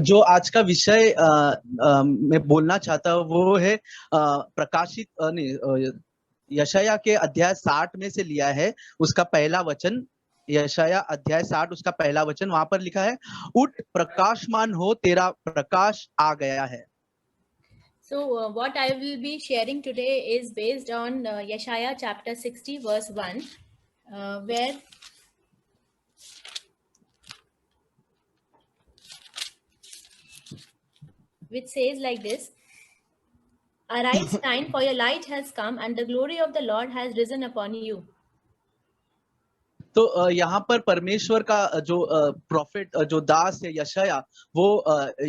जो आज का विषय मैं बोलना चाहता हूँ वो है प्रकाशित नहीं यशाया के अध्याय 60 में से लिया है। उसका पहला वचन, यशाया अध्याय 60 उसका पहला वचन, वहां पर लिखा है, उठ प्रकाशमान हो, तेरा प्रकाश आ गया है। So what I will be sharing today is based on Yeshaya chapter 60 verse 1, where which says like this: Arise, shine, for your light has come, and the glory of the Lord has risen upon you. तो यहाँ पर परमेश्वर का जो profit जो दास है यशाया, वो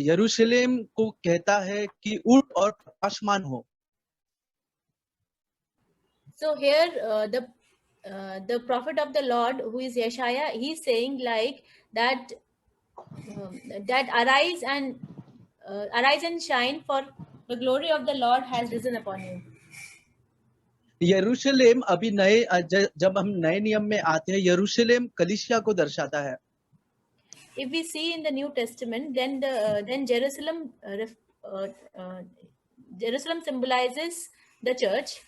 यरूशलेम को कहता है कि उठ और प्रकाशमान हो। So here the prophet of the Lord, who is Yeshaya, he is saying like that that arise and shine, for the glory of the Lord has risen upon you. यरूशलेम अभी जब हम नए नियम में आते हैं, यरूशलेम कलीसिया को दर्शाता है। If we see in the New Testament, then Jerusalem symbolizes the church.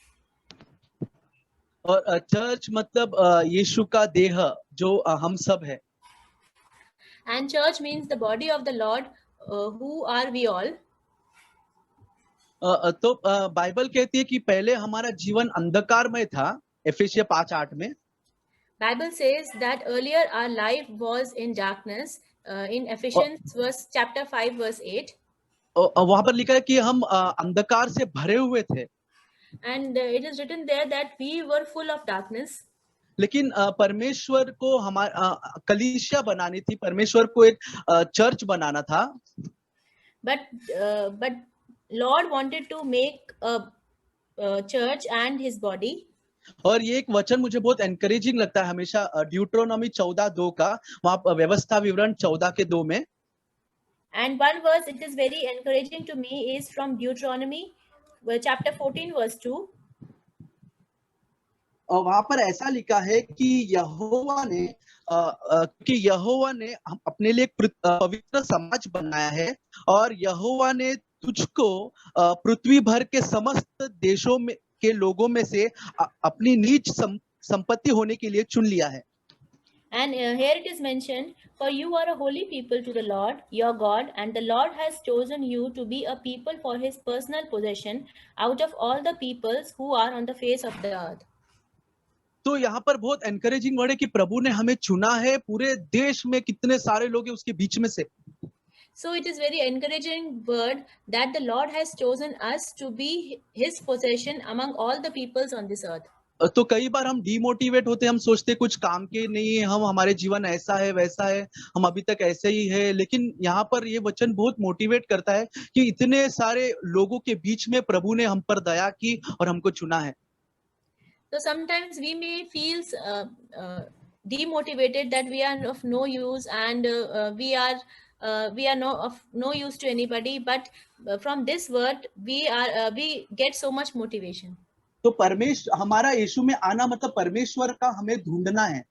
और चर्च मतलब यीशु का देह जो हम सब है। And church means the body of the Lord, who are we all. तो बाइबल कहती है कि पहले हमारा जीवन अंधकारमय था, एफेसिया 5:8 में। Bible says that earlier our life was in darkness, in Ephesians chapter 5 verse 8. वहां पर लिखा है कि हम अंधकार से भरे हुए थे। And it is written there that we were full of darkness. लेकिन परमेश्वर को हमारा कलीसिया बनानी थी, परमेश्वर को एक चर्च बनाना था। But Lord wanted to make a church and his body. और ये एक वचन मुझे बहुत एनकरेजिंग लगता है हमेशा, ड्यूट्रोनॉमी 14:2 का, वहां व्यवस्था विवरण 14 के 2 में। And one verse it is very encouraging to me is from Deuteronomy chapter 14 verse 2. और वहां पर ऐसा लिखा है कि यहोवा ने अपने लिए पवित्र समाज बनाया है, और यहोवा ने तुझको पृथ्वी भर के समस्त देशों में के लोगों में से अपनी नीच संपत्ति होने के लिए चुन लिया है। And here it is mentioned, for you are a holy people to the Lord your God, and the Lord has chosen you to be a people for his personal possession out of all the peoples who are on the face of the earth. तो यहाँ पर बहुत encouraging word है कि प्रभु ने हमें चुना है, पूरे देश में कितने सारे लोग हैं उसके बीच में से। So it is very encouraging word that the Lord has chosen us to be his possession among all the peoples on this earth. तो कई बार हम डिमोटिवेट होते हैं, हम सोचते कुछ काम के नहीं है, हमारे जीवन ऐसा है वैसा है, हम अभी तक ऐसे ही है। लेकिन यहाँ पर ये वचन बहुत मोटिवेट करता है कि इतने सारे लोगों के बीच में प्रभु ने हम पर दया की और हमको चुना है। So sometimes we may feel demotivated that we are of no use, and we are of no use to anybody, but from this word we get so much motivation. तो हमारा यीशु में आना मतलब परमेश्वर का हमें ढूंढना है।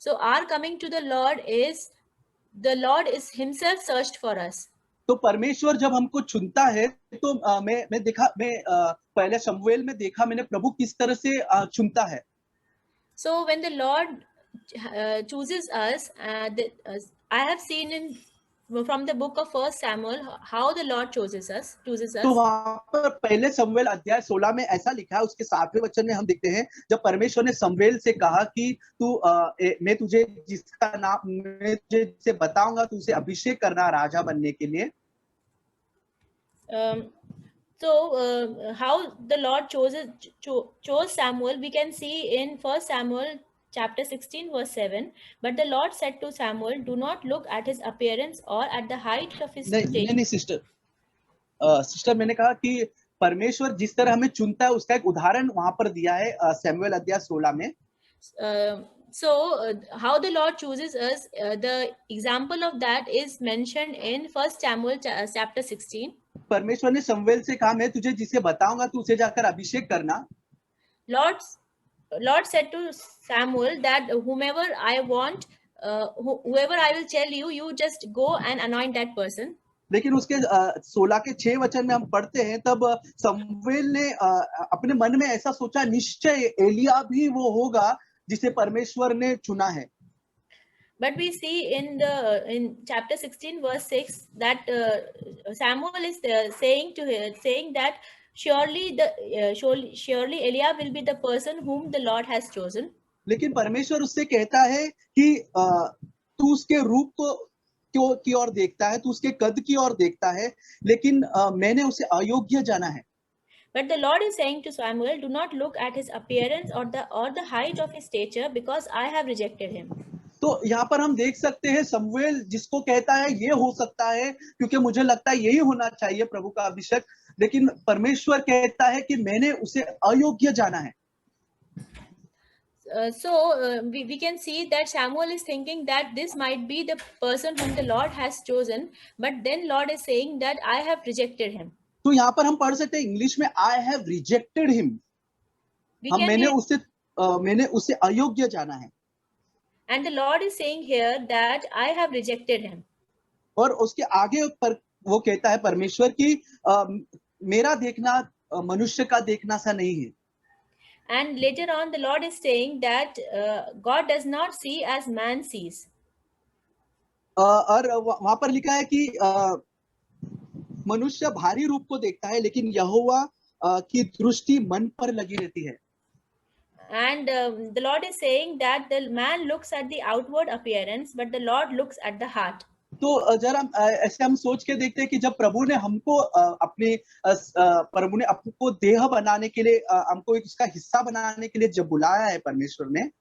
So our coming to the Lord is the Lord is himself searched for us. तो परमेश्वर जब हमको चुनता है तो मैं पहले शमूएल में देखा मैंने प्रभु किस तरह से चुनता है। So when the Lord chooses us, I have seen from the book of 1 Samuel how the Lord chooses us. तो वहां पर पहले शमूएल अध्याय 16 में ऐसा लिखा है, उसके 7वें वचन में हम देखते हैं जब परमेश्वर ने शमूएल से कहा कि मैं तुझे जिसे बताऊंगा तू उसे अभिषेक करना राजा बनने के लिए। How the Lord chose Samuel, we can see in 1 Samuel chapter 16 verse 7. But the Lord said to Samuel, do not look at his appearance or at the height of his stature. नहीं sister मैंने कहा कि परमेश्वर जिस तरह हमें चुनता है उसका एक उदाहरण वहां पर दिया है शमूएल अध्याय 16 में। How the Lord chooses us, the example of that is mentioned in 1 Samuel chapter 16. परमेश्वर ने शमूएल से कहा मैं तुझे जिसे बताऊंगा तू उसे जाकर अभिषेक करना। Lord said to Samuel that whomever I want whoever I will tell you, you just go and anoint that person. लेकिन उसके 16 के 6 वचन में हम पढ़ते हैं, तब शमूएल ने अपने मन में ऐसा सोचा, निश्चय एलिया भी वो होगा जिसे परमेश्वर ने चुना है. But we see in chapter 16 verse 6 that Samuel is saying that surely Eliab will be the person whom the Lord has chosen. लेकिन परमेश्वर उससे कहता है कि तू उसके रूप की ओर देखता है, तू उसके कद की ओर देखता है, लेकिन मैंने उसे अयोग्य जाना है. But the Lord is saying to Samuel, do not look at his appearance or the height of his stature, because I have rejected him. तो यहाँ पर हम देख सकते हैं शमूएल जिसको कहता है ये हो सकता है क्योंकि मुझे लगता है यही होना चाहिए प्रभु का अभिषेक, लेकिन परमेश्वर कहता है कि मैंने उसे अयोग्य जाना है. We can see that Samuel is thinking that this might be the person whom the Lord has chosen, but then Lord is saying that I have rejected him. तो यहाँ पर हम पढ़ सकते हैं इंग्लिश में I have rejected him. मैंने उसे अयोग्य जाना है. And the Lord is saying here that I have rejected him. और उसके आगे पर वो कहता है परमेश्वर की मेरा देखना मनुष्य का देखना सा नहीं है. And later on the Lord is saying that God does not see as man sees. और वहां पर लिखा है कि मनुष्य भारी रूप को देखता है, लेकिन यहोवा की दृष्टि मन पर लगी रहती है. And the Lord is saying that the man looks at the outward appearance, but the Lord looks at the heart. तो जरा ऐसे हम सोच के देखते हैं कि जब प्रभु ने हमको प्रभु ने आपको देह बनाने के लिए, हमको इसका हिस्सा बनाने के लिए जब बुलाया है परमेश्वर ने,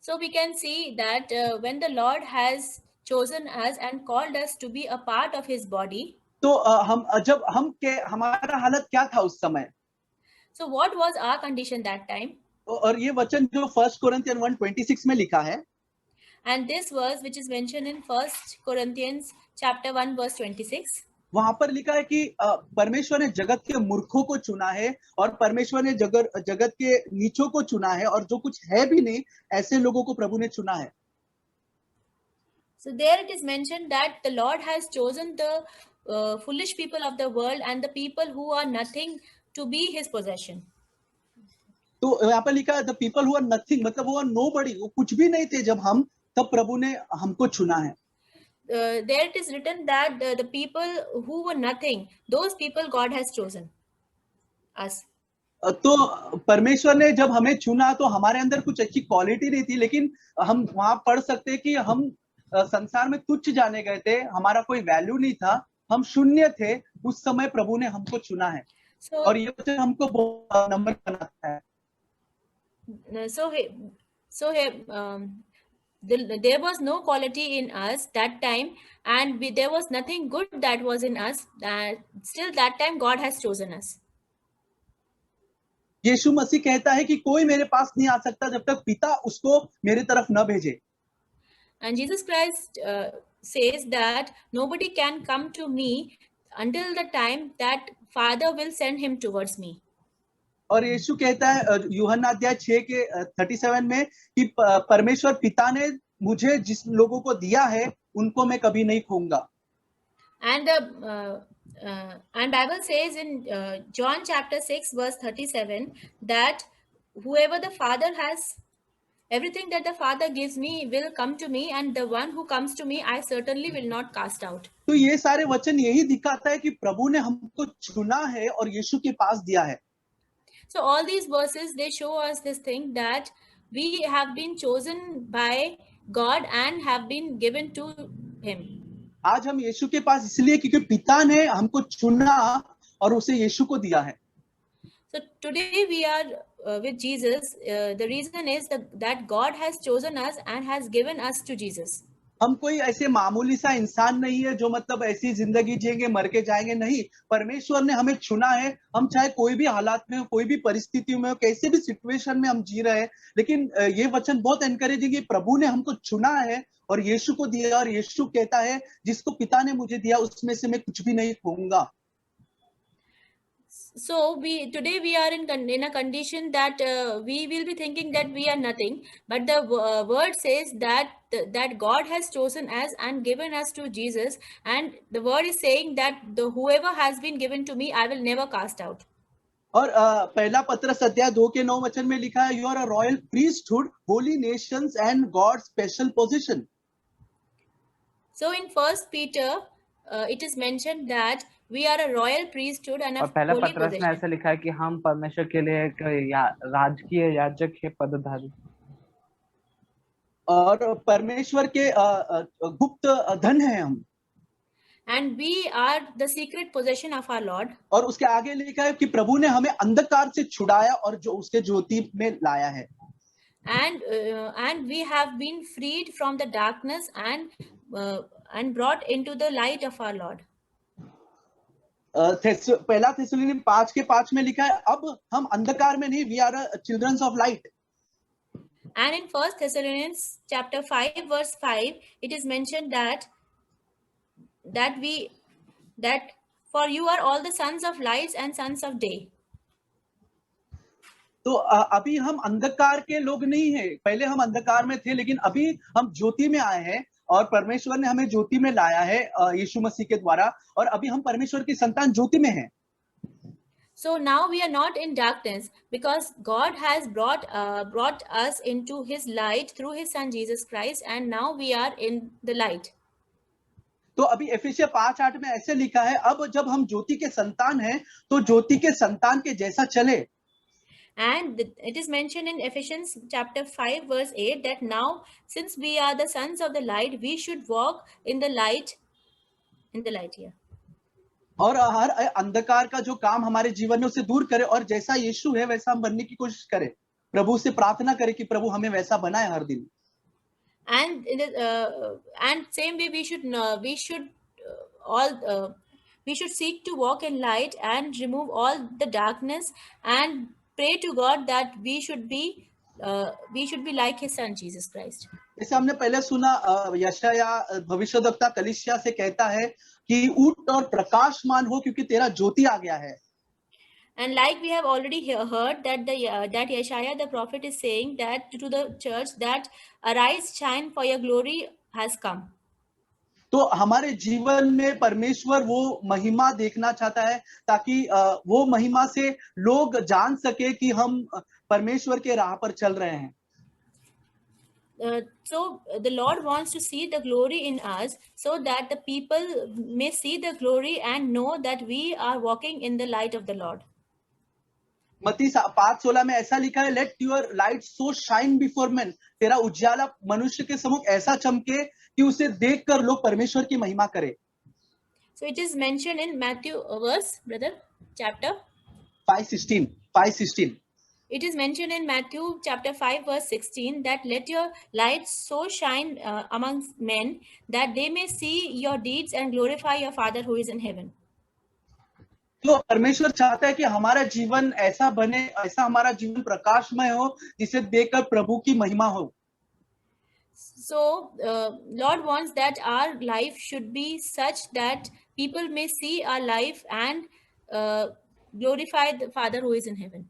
so we can see that when the Lord has chosen us and called us to be a part of his body, तो हमारा हालत क्या था उस समय. so what was our condition that time? और ये वचन जो 1 कोरिन्थियन 1:26 में लिखा है, and this verse which is mentioned in 1 Corinthians chapter 1 verse 26, वहां पर लिखा है कि परमेश्वर ने जगत के मूर्खों को चुना है और परमेश्वर ने जगत के नीचों को चुना है, और जो कुछ है भी नहीं ऐसे लोगों को प्रभु ने चुना है. so there it is mentioned that the Lord has chosen the foolish people of the world and the people who are nothing to be his possession. तो यहाँ पर लिखा है the people who are nothing, मतलब वो nobody, वो कुछ भी नहीं थे जब हम, तब प्रभु ने हमको चुना है. There it is written that the people who were nothing, those people God has chosen us. तो परमेश्वर ने जब हमें चुना तो हमारे अंदर कुछ अच्छी क्वालिटी नहीं थी, लेकिन हम वहां पढ़ सकते हैं कि हम संसार में तुच्छ जाने गए थे, हमारा कोई वैल्यू नहीं था, हम शून्य थे, उस समय प्रभु ने हमको चुना है. और ये वचन हमको बहुत नंबर बनाता है. There was no quality in us that time, and there was nothing good that was in us. Still that time God has chosen us. यीशु मसीह कहता है कि कोई मेरे पास नहीं आ सकता जब तक पिता उसको मेरे तरफ न भेजे. And Jesus Christ says that nobody can come to me until the time that Father will send him towards me. और यीशु कहता है यूहन्ना अध्याय 6 के 37 में कि परमेश्वर पिता ने मुझे जिस लोगों को दिया है उनको मैं कभी नहीं खोऊंगा. And Bible says in John chapter 6 verse 37 that whoever the Father has, everything that the Father gives me will come to me, and the one who comes to me I certainly will not cast out. तो ये सारे वचन यही दिखाता है कि प्रभु ने हमको चुना है और यीशु के पास दिया है. So all these verses, they show us this thing that we have been chosen by God and have been given to him. आज हम यीशु के पास इसलिए क्योंकि पिता ने हमको चुना और उसे यीशु को दिया है. So today we are with Jesus. The reason is that God has chosen us and has given us to Jesus. हम कोई ऐसे मामूली सा इंसान नहीं है जो मतलब ऐसी जिंदगी जिएंगे मर के जाएंगे, नहीं. परमेश्वर ने हमें चुना है. हम चाहे कोई भी हालात में हो, कोई भी परिस्थिति में हो, कैसे भी सिचुएशन में हम जी रहे हैं, लेकिन ये वचन बहुत एनकरेजिंग है. प्रभु ने हमको चुना है और यीशु को दिया, और यीशु कहता है जिसको पिता ने मुझे दिया उसमें से मैं कुछ भी नहीं खोऊंगा. So today we are in a condition that we will be thinking that we are nothing, but the word says that that God has chosen us and given us to Jesus, and the word is saying that the whoever has been given to me, I will never cast out. और पहला पत्रस अध्याय 2 के 9 में लिखा है, you are a royal priesthood, holy nations and God special position. So in First Peter, it is mentioned that we are a royal priesthood and और a पहला holy पत्रस में possession. ऐसा लिखा है कि हम परमेश्वर के लिए एक राजकीय याजक के पदधारी, और परमेश्वर के गुप्त धन है हम. And we are the secret possession of our Lord. और उसके आगे लिखा है कि प्रभु ने हमें अंधकार से छुड़ाया और जो उसके ज्योति में लाया है. And we have been freed from the darkness and brought into the light of our Lord. पहला थिस्सलुनीसी 5 के 5 में लिखा है, अब हम अंधकार में नहीं, we are childrens of light. And in First Thessalonians chapter 5 verse 5, it is mentioned that for you are all the sons of lights and sons of day. तो अभी हम अंधकार के लोग नहीं हैं. पहले हम अंधकार में थे, लेकिन अभी हम ज्योति में आए हैं और परमेश्वर ने हमें ज्योति में लाया है यीशु मसीह के द्वारा, और अभी हम परमेश्वर की संतान ज्योति में हैं. So now we are not in darkness because God has brought us into His light through His Son Jesus Christ, and now we are in the light. तो अभी एफिसियंस 5:8 में ऐसे लिखा है, अब जब हम ज्योति के संतान हैं तो ज्योति के संतान के जैसा चले. And it is mentioned in Ephesians chapter 5 verse 8 that now since we are the sons of the light, we should walk in the light. Yeah. और हर अंधकार का जो काम हमारे जीवन में उसे दूर करे, और जैसा यीशु है वैसा हम बनने की कोशिश करें. प्रभु से प्रार्थना करें कि प्रभु हमें वैसा बनाए हर दिन. And same way we should seek to walk in light and remove all the darkness and pray to God that we should be like His Son Jesus Christ. जैसे हमने पहले सुना, यशाया भविष्यद्वक्ता कलीसिया से कहता है कि उठ और प्रकाशमान हो क्योंकि तेरा ज्योति आ गया है. And like we have already heard that that Yeshaya the prophet is saying that to the church that arise, shine, for your glory has come. तो हमारे जीवन में परमेश्वर वो महिमा देखना चाहता है, ताकि वो महिमा से लोग जान सके कि हम परमेश्वर के राह पर चल रहे हैं. So the Lord wants to see the glory in us so that the people may see the glory and know that we are walking in the light of the Lord. मत्ती 5:16 में ऐसा लिखा है, let your light so shine before main, तेरा उजाला मनुष्य के सम्मुख ऐसा चमके कि उसे देखकर लोग परमेश्वर की महिमा करें. So it is mentioned in Matthew verse, brother, chapter 5:16. It is mentioned in Matthew chapter 5 verse 16 that let your light so shine amongst men that they may see your deeds and glorify your Father who is in heaven. तो परमेश्वर चाहता है कि हमारा जीवन ऐसा बने, ऐसा हमारा जीवन प्रकाशमय हो जिसे देखकर प्रभु की महिमा हो. So Lord wants that our life should be such that people may see our life and glorify the Father who is in heaven.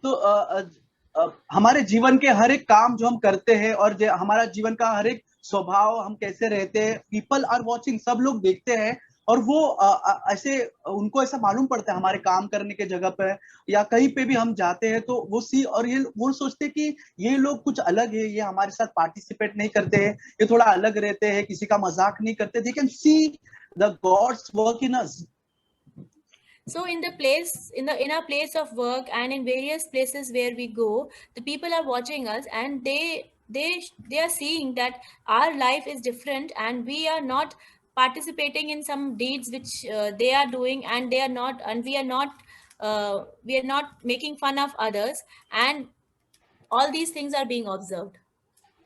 तो हमारे जीवन के हर एक काम जो हम करते हैं और हमारा जीवन का हर एक स्वभाव हम कैसे रहते हैं, पीपल आर वॉचिंग, सब लोग देखते हैं, और वो ऐसे उनको ऐसा मालूम पड़ता है हमारे काम करने के जगह पे या कहीं पे भी हम जाते हैं तो और ये वो सोचते हैं कि ये लोग कुछ अलग है, ये हमारे साथ पार्टिसिपेट नहीं करते हैं, ये थोड़ा अलग रहते हैं, किसी का मजाक नहीं करते. They can see the gods work in us. So in our place of work and in various places where we go, the people are watching us and they are seeing that our life is different and we are not participating in some deeds which they are doing, and we are not making fun of others, and all these things are being observed.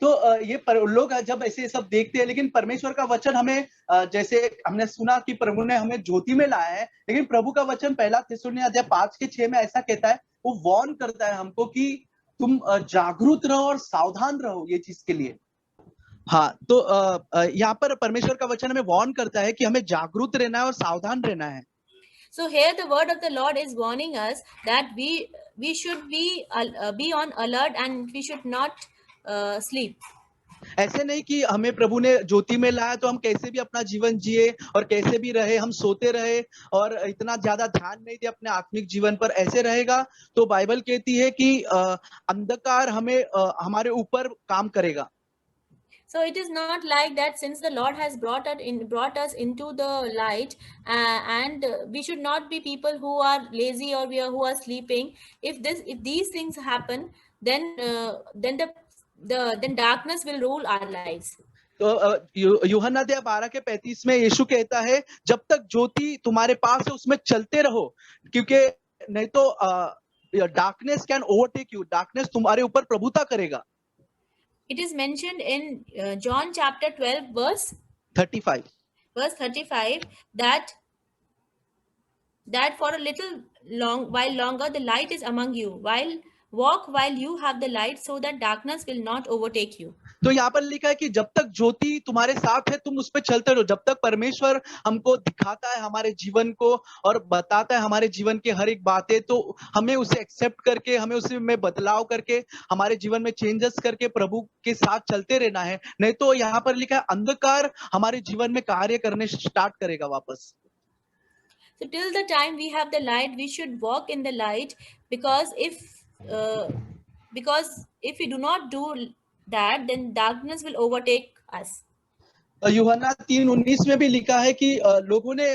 तो ये लोग जब ऐसे सब देखते हैं, लेकिन परमेश्वर का वचन हमें जैसे हमने सुना कि प्रभु ने हमें ज्योति में लाया है, लेकिन प्रभु का वचन पहला थिस्सलुनीसी अध्याय 5:6 में ऐसा कहता है, वो वार्न करता है हमको कि तुम जागरूक रहो और सावधान रहो ये चीज के लिए. हाँ, तो यहाँ पर परमेश्वर का वचन हमें वार्न करता है कि हमें जागरूक रहना है और सावधान रहना है. So here the word of the Lord is warning us that we should be on alert and we should not sleep. ऐसे नहीं कि हमें प्रभु ने ज्योति में लाया तो हम कैसे भी अपना जीवन जिए और कैसे भी रहे, हम सोते रहे और इतना ज्यादा ध्यान नहीं दे अपने आत्मिक जीवन पर, ऐसे रहेगा तो बाइबल कहती है कि अंधकार हमें हमारे ऊपर काम करेगा. So it is not like that since the Lord has brought us into the light, and we should not be people who are lazy or who are sleeping. If these things happen, then then darkness will rule our lives. तो यूहन्ना 12:35 में यीशु कहता है, जब तक ज्योति तुम्हारे पास है उसमें चलते रहो, क्योंकि नहीं तो darkness can overtake you, darkness तुम्हारे ऊपर प्रभुता करेगा. It is mentioned in John chapter 12 verse 35 that for a while longer the light is among you, walk while you have the light, so that darkness will not overtake you. तो यहाँ पर लिखा है कि जब तक ज्योति तुम्हारे साथ है तुम उस पर चलते रहो. जब तक परमेश्वर हमको दिखाता है हमारे जीवन को और बताता है हमारे जीवन के हर एक बातें, तो हमें उसे एक्सेप्ट करके, हमें उसे में बदलाव करके, हमारे जीवन में चेंजेस करके प्रभु के साथ चलते रहना है. नहीं तो यहाँ पर लिखा है अंधकार हमारे जीवन में कार्य करने स्टार्ट करेगा वापस. So till the time we have the light, we should walk in the light, because if we do not do that, then darkness will overtake us. यूहन्ना 3:19 में भी लिखा है कि लोगों ने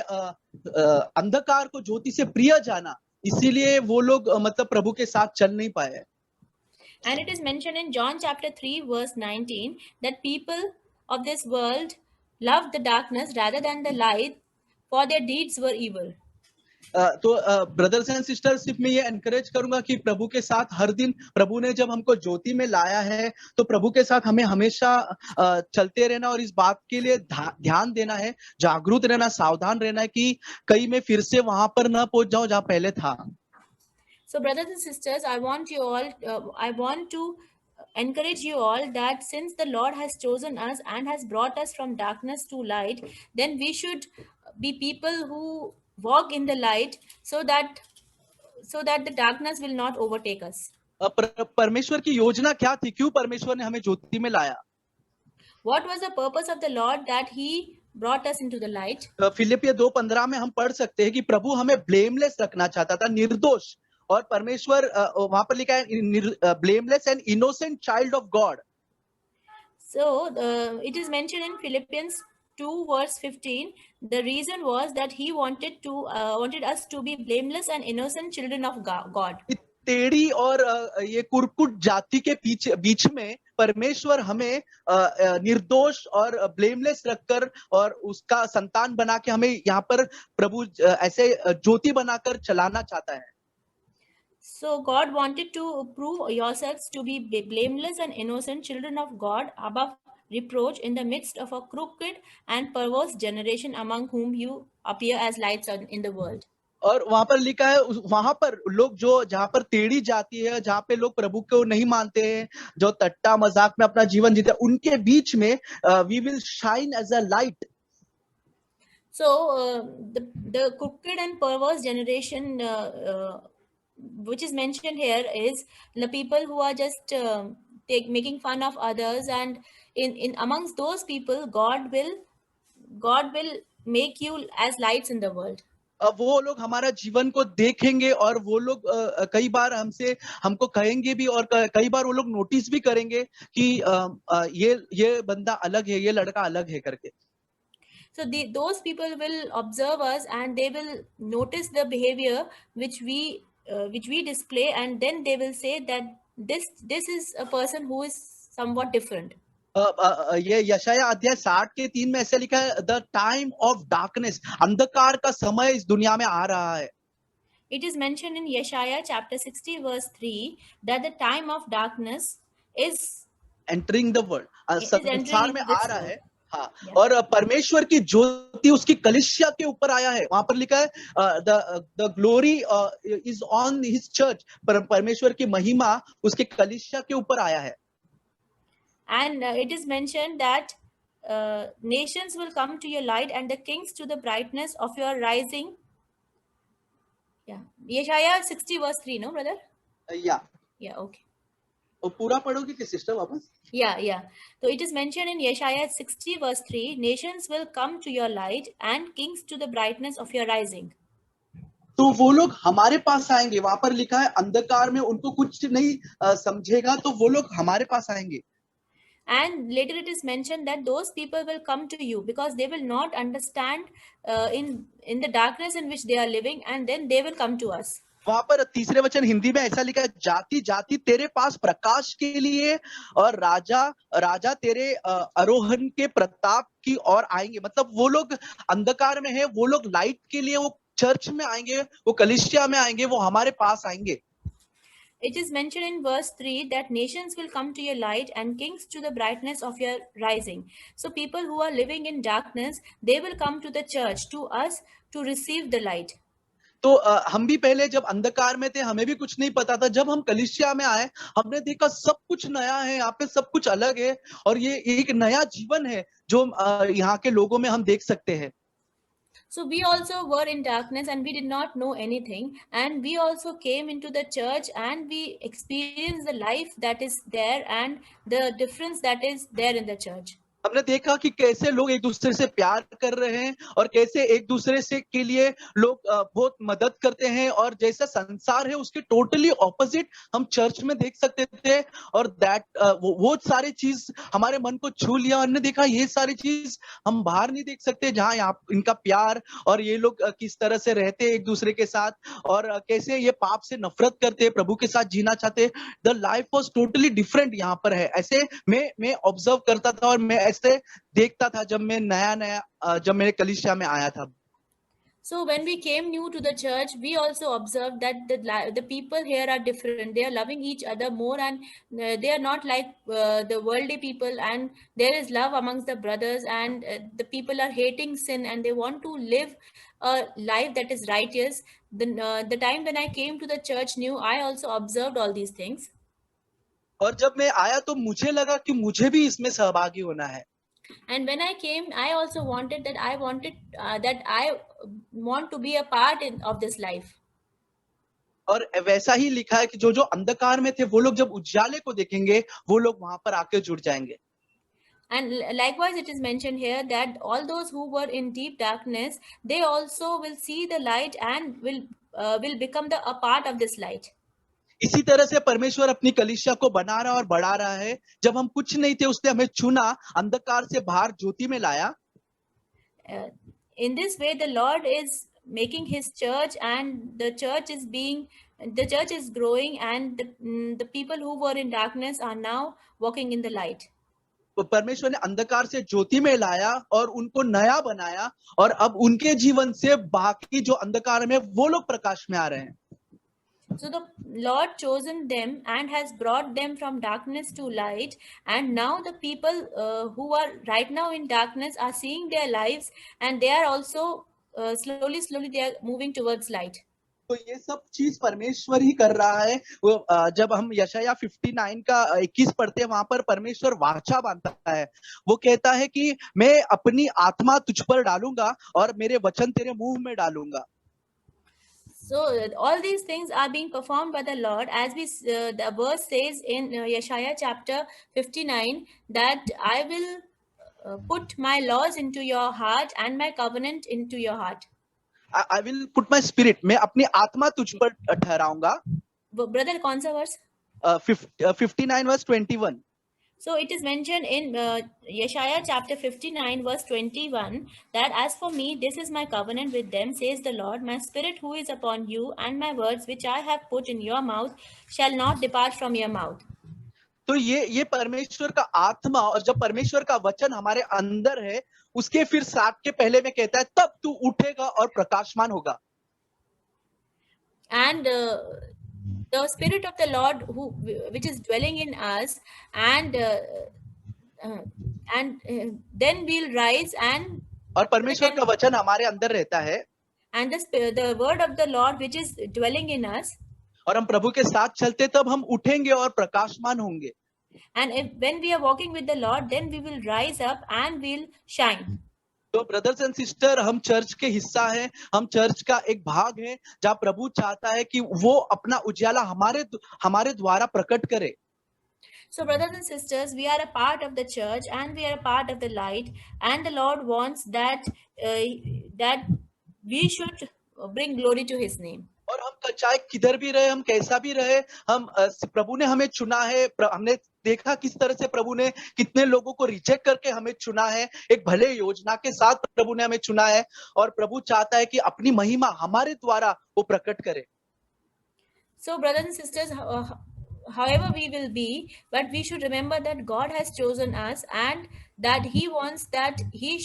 अंधकार को ज्योति से प्रिय जाना, इसीलिए वो लोग मतलब प्रभु के साथ चल नहीं पाए. And it is mentioned in John chapter 3 verse 19 that people of this world loved the darkness rather than the light, for their deeds were evil. तो ब्रदर्स एंड सिस्टर्स, सिर्फ मैं ये एनकरेज करूंगा कि प्रभु के साथ हर दिन, प्रभु ने जब हमको ज्योति में लाया है तो प्रभु के साथ हमें हमेशा चलते रहना और इस बात के लिए ध्यान देना है, जागरूक रहना, सावधान रहना है कि कहीं मैं फिर से वहां पर न पहुंच जाऊं जहां पहले था. So brothers and sisters, I want to encourage you all that since the Lord has chosen us and has brought us from darkness to light, then we should be people who walk in the light, so that the darkness will not overtake us. परमेश्वर की योजना क्या थी, क्यों परमेश्वर ने हमें ज्योति में लाया? What was the purpose of the Lord that he brought us into the light? फिलिपियर 2:15 में हम पढ़ सकते हैं कि प्रभु हमें ब्लेमलेस रखना चाहता था, निर्दोष. और परमेश्वर वहां पर लिखा है blameless and innocent child of God. So it is mentioned in Philippians 2 verse 15. The reason was that he wanted us to be blameless and innocent children of God. टेढ़ी और ये कुरकुट जाति के बीच में परमेश्वर हमें निर्दोष और ब्लेमलेस रखकर और उसका संतान बना के हमें यहाँ पर प्रभु ऐसे ज्योति बनाकर चलाना चाहता है. So God wanted to prove yourselves to be blameless and innocent children of God, above reproach, in the midst of a crooked and perverse generation, among whom you appear as lights in the world. और वहां पर लिखा है, वहां पर लोग जो जहां पर टेढ़ी जाती है, जहां पे लोग प्रभु को नहीं मानते हैं, जो टट्टा मजाक में अपना जीवन जीते हैं, उनके बीच में we will shine as a light. So the crooked and perverse generation which is mentioned here is the people who are just making fun of others, and in amongst those people God will make you as lights in the world. वो लोग हमारा जीवन को देखेंगे और वो लोग कई बार हमको कहेंगे भी और कई बार वो लोग नोटिस भी करेंगे कि ये बंदा अलग है, ये लड़का अलग है करके. So those people will observe us and they will notice the behavior which we display, and then they will say that this is a person who is somewhat different. ये यशाया अध्याय 60:3 में ऐसे लिखा है, द टाइम ऑफ डार्कनेस, अंधकार का समय इस दुनिया में आ रहा है. It is mentioned in Yeshaya chapter 60 verse 3 that the time of darkness is entering the world, संसार में आ रहा है. हाँ, Yeah. और परमेश्वर की ज्योति उसकी कलीसिया के ऊपर आया है. वहां पर लिखा है the glory is on his church, परमेश्वर की महिमा उसके कलीसिया के ऊपर आया है. And it is mentioned that nations will come to your light and the kings to the brightness of your rising. Yeshaya 60 verse 3, no, brother? या Yeah, okay. और पूरा पढ़ोगे कि सिस्टर वापस? Yeah. So it is mentioned in Yeshaya 60 verse 3, nations will come to your light and kings to the brightness of your rising. तो वो लोग हमारे पास आएंगे, वहां पर लिखा है अंधकार में उनको कुछ नहीं समझेगा, तो वो लोग हमारे पास आएंगे. And later it is mentioned that those people will come to you because they will not understand in the darkness in which they are living, and then they will come to us. वहां पर तीसरे वचन हिंदी में ऐसा लिखा है, जाति जाति तेरे पास प्रकाश के लिए और राजा राजा तेरे आरोहण के प्रताप की ओर आएंगे. मतलब वो लोग अंधकार में है, वो लोग लाइट के लिए वो चर्च में आएंगे, वो कलीसिया में आएंगे, वो हमारे पास आएंगे. It is mentioned in verse 3 that nations will come to your light and kings to the brightness of your rising. So people who are living in darkness, they will come to the church, to us, to receive the light. तो हम भी पहले जब अंधकार में थे, हमें भी कुछ नहीं पता था. जब हम कलीसिया में आए, हमने देखा सब कुछ नया है, यहाँ पे सब कुछ अलग है, और ये एक नया जीवन है जो यहाँ के लोगों में हम देख सकते हैं. So we also were in darkness and we did not know anything, and we also came into the church and we experienced the life that is there and the difference that is there in the church. हमने देखा कि कैसे लोग एक दूसरे से प्यार कर रहे हैं और कैसे एक दूसरे से के लिए लोग बहुत मदद करते हैं, और जैसा संसार है उसके टोटली ऑपोजिट हम चर्च में देख सकते थे. और दैट वो सारी चीज हमारे मन को छू लिया, और हमने देखा ये सारी चीज हम बाहर नहीं देख सकते, जहाँ यहाँ इनका प्यार और ये लोग किस तरह से रहते हैं एक दूसरे के साथ, और कैसे ये पाप से नफरत करते हैं, प्रभु के साथ जीना चाहते. The life was totally different यहाँ पर है. ऐसे मैं ऑब्जर्व करता था और मैं ऐसे देखता था जब मैं जब मेरे कलीसिया में आया था. So when we came new to the church, we also observed that the people here are different. They are loving each other more, and they are not like the worldly people. And there is love amongst the brothers, and the people are hating sin, and they want to live a life that is righteous. The time when I came to the church new, I also observed all these things. और जब मैं आया तो मुझे लगा कि मुझे भी इसमें सहभागी होना है. And when I came, I also wanted that I want to be a part of this life. और वैसा ही लिखा है कि जो जो अंधकार में थे वो लोग जब उजाले को देखेंगे वो लोग वहां पर आके जुड़ जाएंगे. And likewise, it is mentioned here that all those who were in deep darkness, they also will see the light and will become a part of this light. इसी तरह से परमेश्वर अपनी कलीसिया को बना रहा और बढ़ा रहा है. जब हम कुछ नहीं थे उसने हमें चुना, अंधकार से बाहर ज्योति में लाया. In this way, the Lord is making His church, and the church is growing, and the people who were in darkness are now walking in the light. तो परमेश्वर ने अंधकार से ज्योति में लाया और उनको नया बनाया, और अब उनके जीवन से बाकी जो अंधकार में वो लोग प्रकाश में आ रहे हैं. So the Lord chosen them and has brought them from darkness to light, and now the people who are right now in darkness are seeing their lives, and they are also slowly they are moving towards light. तो ये सब चीज परमेश्वर ही कर रहा है. वो जब हम यशाया 59 का 21 पढ़ते हैं, वहां पर परमेश्वर वाचा बांधता है. वो कहता है कि मैं अपनी आत्मा तुझ पर डालूंगा और मेरे वचन तेरे मुंह में डालूंगा. So all these things are being performed by the Lord, as the verse says in Yeshaya chapter 59 that I will put my laws into your heart and my covenant into your heart. I will put my spirit. मैं अपनी आत्मा तुझ पर ठहराऊंगा. Brother, कौन सा verse? 59 verse 21. So it is mentioned in Yeshaya chapter 59 verse 21 that as for me, this is my covenant with them, says the Lord, my spirit who is upon you, and my words which I have put in your mouth shall not depart from your mouth. तो ये परमेश्वर का आत्मा, और जब परमेश्वर का वचन हमारे अंदर है, उसके फिर 60 के पहले में कहता है तब तू उठेगा और प्रकाशमान होगा. And the spirit of the Lord which is dwelling in us, and then we'll rise, and और परमेश्वर का वचन हमारे अंदर रहता है, and the word of the Lord which is dwelling in us, और हम प्रभु के साथ चलते तब हम उठेंगे और प्रकाशमान होंगे. And when we are walking with the Lord, then we will rise up and we'll shine. तो ब्रदर्स एंड सिस्टर, हम चर्च के हिस्सा हैं, हम चर्च का एक भाग हैं, जहाँ प्रभु चाहता है कि वो अपना उजाला हमारे द्वारा प्रकट करे। So, brothers and sisters, we are a part of the church and we are a part of the light, and the Lord wants that we should bring glory to His name. और हम चाहे किधर भी रहे, हम कैसा भी रहे, हम प्रभु ने हमें चुना है। हमने देखा किस तरह से प्रभु ने कितने लोगों को रिजेक्ट करके हमें चुना है, एक भले योजना के साथ प्रभु ने हमें चुना है, और प्रभु चाहता है कि अपनी महिमा हमारे द्वारा वो प्रकट करे। So, brothers and sisters, however we will be, but we should remember that God has chosen us, and that He wants that we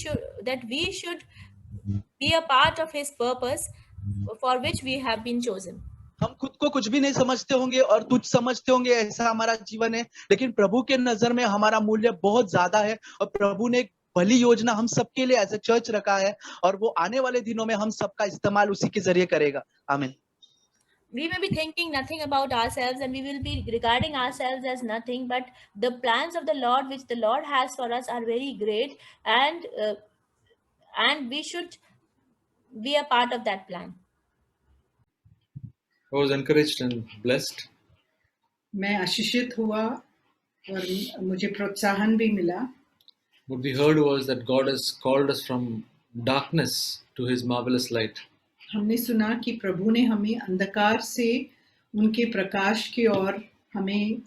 should be a part of His purpose for which we have been chosen. हम खुद को कुछ भी नहीं समझते होंगे और तुच्छ समझते होंगे, ऐसा हमारा जीवन है, लेकिन प्रभु के नजर में हमारा मूल्य बहुत ज्यादा है, और प्रभु ने एक भली योजना हम सबके लिए एज ए चर्च रखा है, और वो आने वाले दिनों में हम सबका इस्तेमाल उसी के जरिए करेगा। आमीन। We may be thinking nothing about ourselves, and we will be regarding ourselves as nothing, but the plans of the Lord which the Lord has for us are very great, and we should be a part of that plan. I was encouraged and blessed. मैं आशीषित हुआ और मुझे प्रोत्साहन भी मिला। What we heard was that God has called us from darkness to His marvelous light. हमने सुना कि प्रभु ने हमें अंधकार से उनके प्रकाश की ओर हमें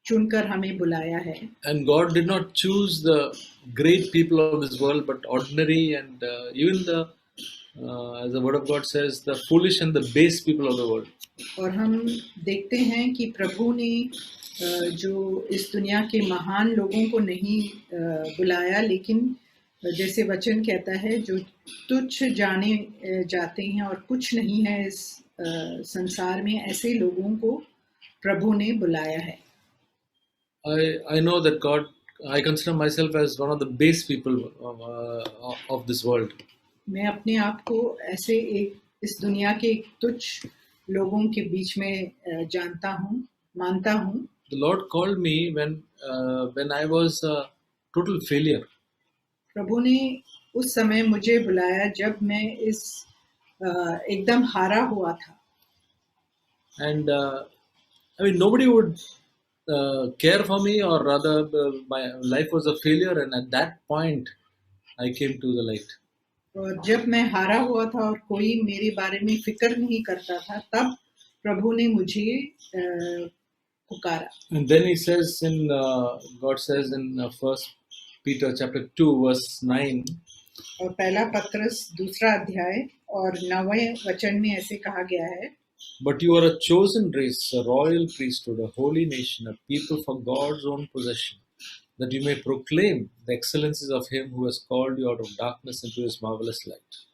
चुनकर हमें बुलाया है। And God did not choose the great people of this world, but ordinary and even the, as the word of God says, the foolish and the base people of the world. और हम देखते हैं कि प्रभु ने जो इस दुनिया के महान लोगों को नहीं बुलाया, लेकिन जैसे वचन कहता है, जो तुच्छ जाने जाते हैं और कुछ नहीं है इस संसार में, ऐसे लोगों को प्रभु ने बुलाया है। I know that God, I consider myself as one of the base people of this world. मैं अपने आप को ऐसे एक इस दुनिया के एक तुच्छ लोगों के बीच में जानता हूँ, मानता हूँ। The Lord called me when I was a total failure. प्रभु ने उस समय मुझे बुलाया जब मैं इस एकदम हारा हुआ था। And I mean, nobody would care for me, or rather my life was a failure, and at that point I came to the light. और जब मैं हारा हुआ था और कोई मेरे बारे में फिक्र नहीं करता था, तब प्रभु ने मुझे पुकारा। And then he says God says in 1 Peter chapter 2 verse 9, और पहला पत्रस दूसरा अध्याय और 9वें वचन में ऐसे कहा गया है, but you are a chosen race, a royal priesthood, a holy nation, a people for God's own possession, that you may proclaim the excellencies of Him who has called you out of darkness into His marvelous light.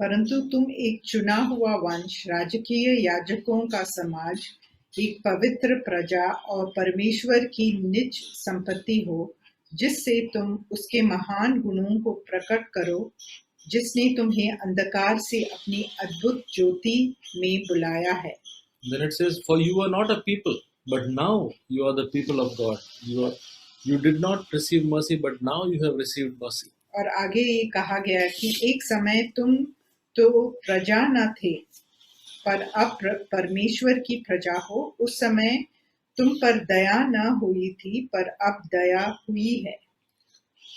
परंतु तुम एक चुना हुआ वंश, राजकीय याजकों का समाज, एक पवित्र प्रजा और परमेश्वर की निज संपत्ति हो, जिससे तुम उसके महान गुणों को प्रकट करो, जिसने तुम्हें अंधकार से अपनी अद्भुत ज्योति में बुलाया है। Then it says, for you are not a people, but now you are the people of God. You did not receive mercy, but now you have received mercy. और आगे ये कहा गया कि एक समय तुम तो प्रजा न थे, पर अब परमेश्वर की प्रजा हो। उस समय तुम पर दया न हुई थी, पर अब दया हुई है।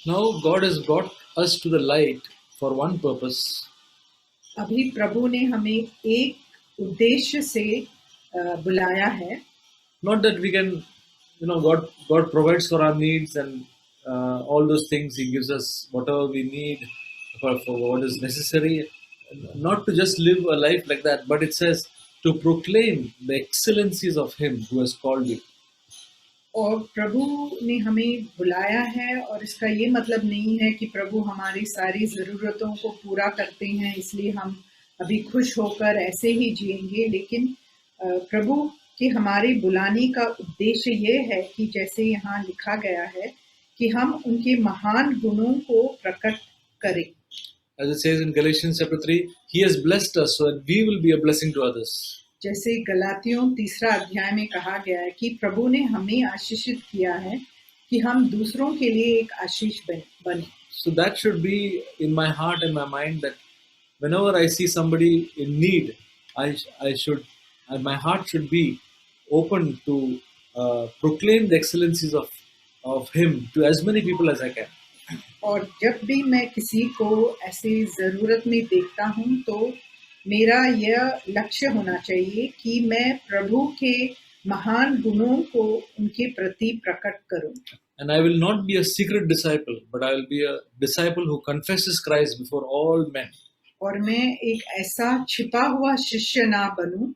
Now God has brought us to the light for one purpose. अभी प्रभु ने हमें एक उद्देश्य से बुलाया है। Not that we can, God provides for our needs and all those things. He gives us whatever we need for what is necessary. Not to just live a life like that, but it says to proclaim the excellencies of Him who has called you. और प्रभु ने हमें बुलाया है, और इसका ये मतलब नहीं है कि प्रभु हमारी सारी ज़रूरतों को पूरा करते हैं इसलिए हम अभी खुश होकर ऐसे ही जिएंगे, लेकिन प्रभु के हमारे बुलाने का उद्देश्य ये है कि जैसे यहाँ लिखा गया है कि हम उनके महान गुणों को प्रकट करें। As it says in Galatians chapter 3, He has blessed us so that we will be a blessing to others. जैसे गलातियों 3 अध्याय में कहा गया है कि प्रभु ने हमें आशीषित किया है कि हम दूसरों के लिए एक आशीष बने। So that should be in my heart and my mind, that whenever I see somebody in need, I should, my heart should be open to proclaim the excellencies of Him to as many people as I can. और जब भी मैं किसी को ऐसे ज़रूरत में देखता हूँ तो मेरा यह लक्ष्य होना चाहिए कि मैं प्रभु के महान गुणों को उनके प्रति प्रकट करूं। And I will not be a secret disciple, but I will be a disciple who confesses Christ before all men. और मैं एक ऐसा छिपा हुआ शिष्य ना बनूं,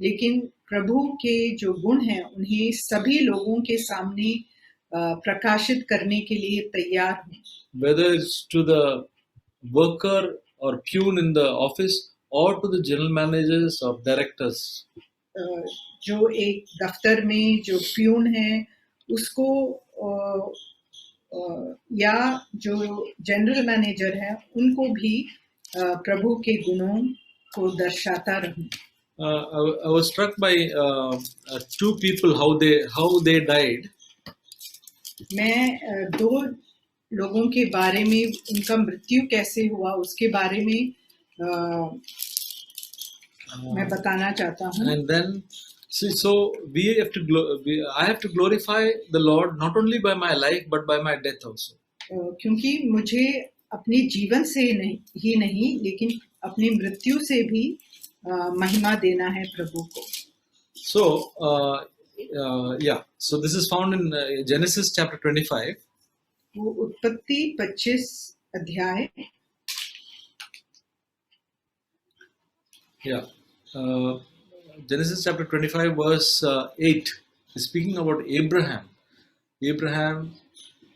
लेकिन प्रभु के जो गुण हैं उन्हें सभी लोगों के सामने प्रकाशित करने के लिए तैयार हूं। Whether it's to the worker or peon in the office, or to the general managers or directors. जो एक दफ्तर में जो प्यून है उसको या जो जनरल मैनेजर है उनको भी प्रभु के गुणों को दर्शाता रहूं। I was struck by two people, how they died. मैं दो लोगों के बारे में उनका मृत्यु कैसे हुआ उसके बारे में मैं बताना चाहता हूँ। And then, so I have to glorify the Lord not only by my life but by my death also. क्योंकि मुझे अपने जीवन से ही नहीं लेकिन अपनी मृत्यु से भी महिमा देना है प्रभु को। So so this is found in Genesis chapter 25. वो उत्पत्ति 25 अध्याय। Genesis chapter 25 verse 8 is speaking about Abraham. Abraham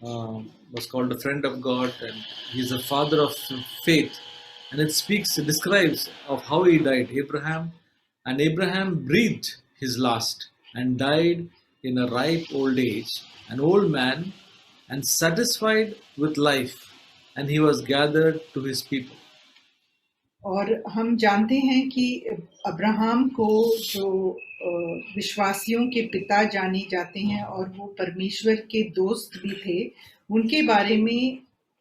was called a friend of God, and he's a father of faith. And it describes of how he died. Abraham breathed his last and died in a ripe old age, an old man, and satisfied with life, and he was gathered to his people. और हम जानते हैं कि Abraham को जो विश्वासियों के पिता जाने जाते हैं और वो परमेश्वर के दोस्त भी थे, उनके बारे में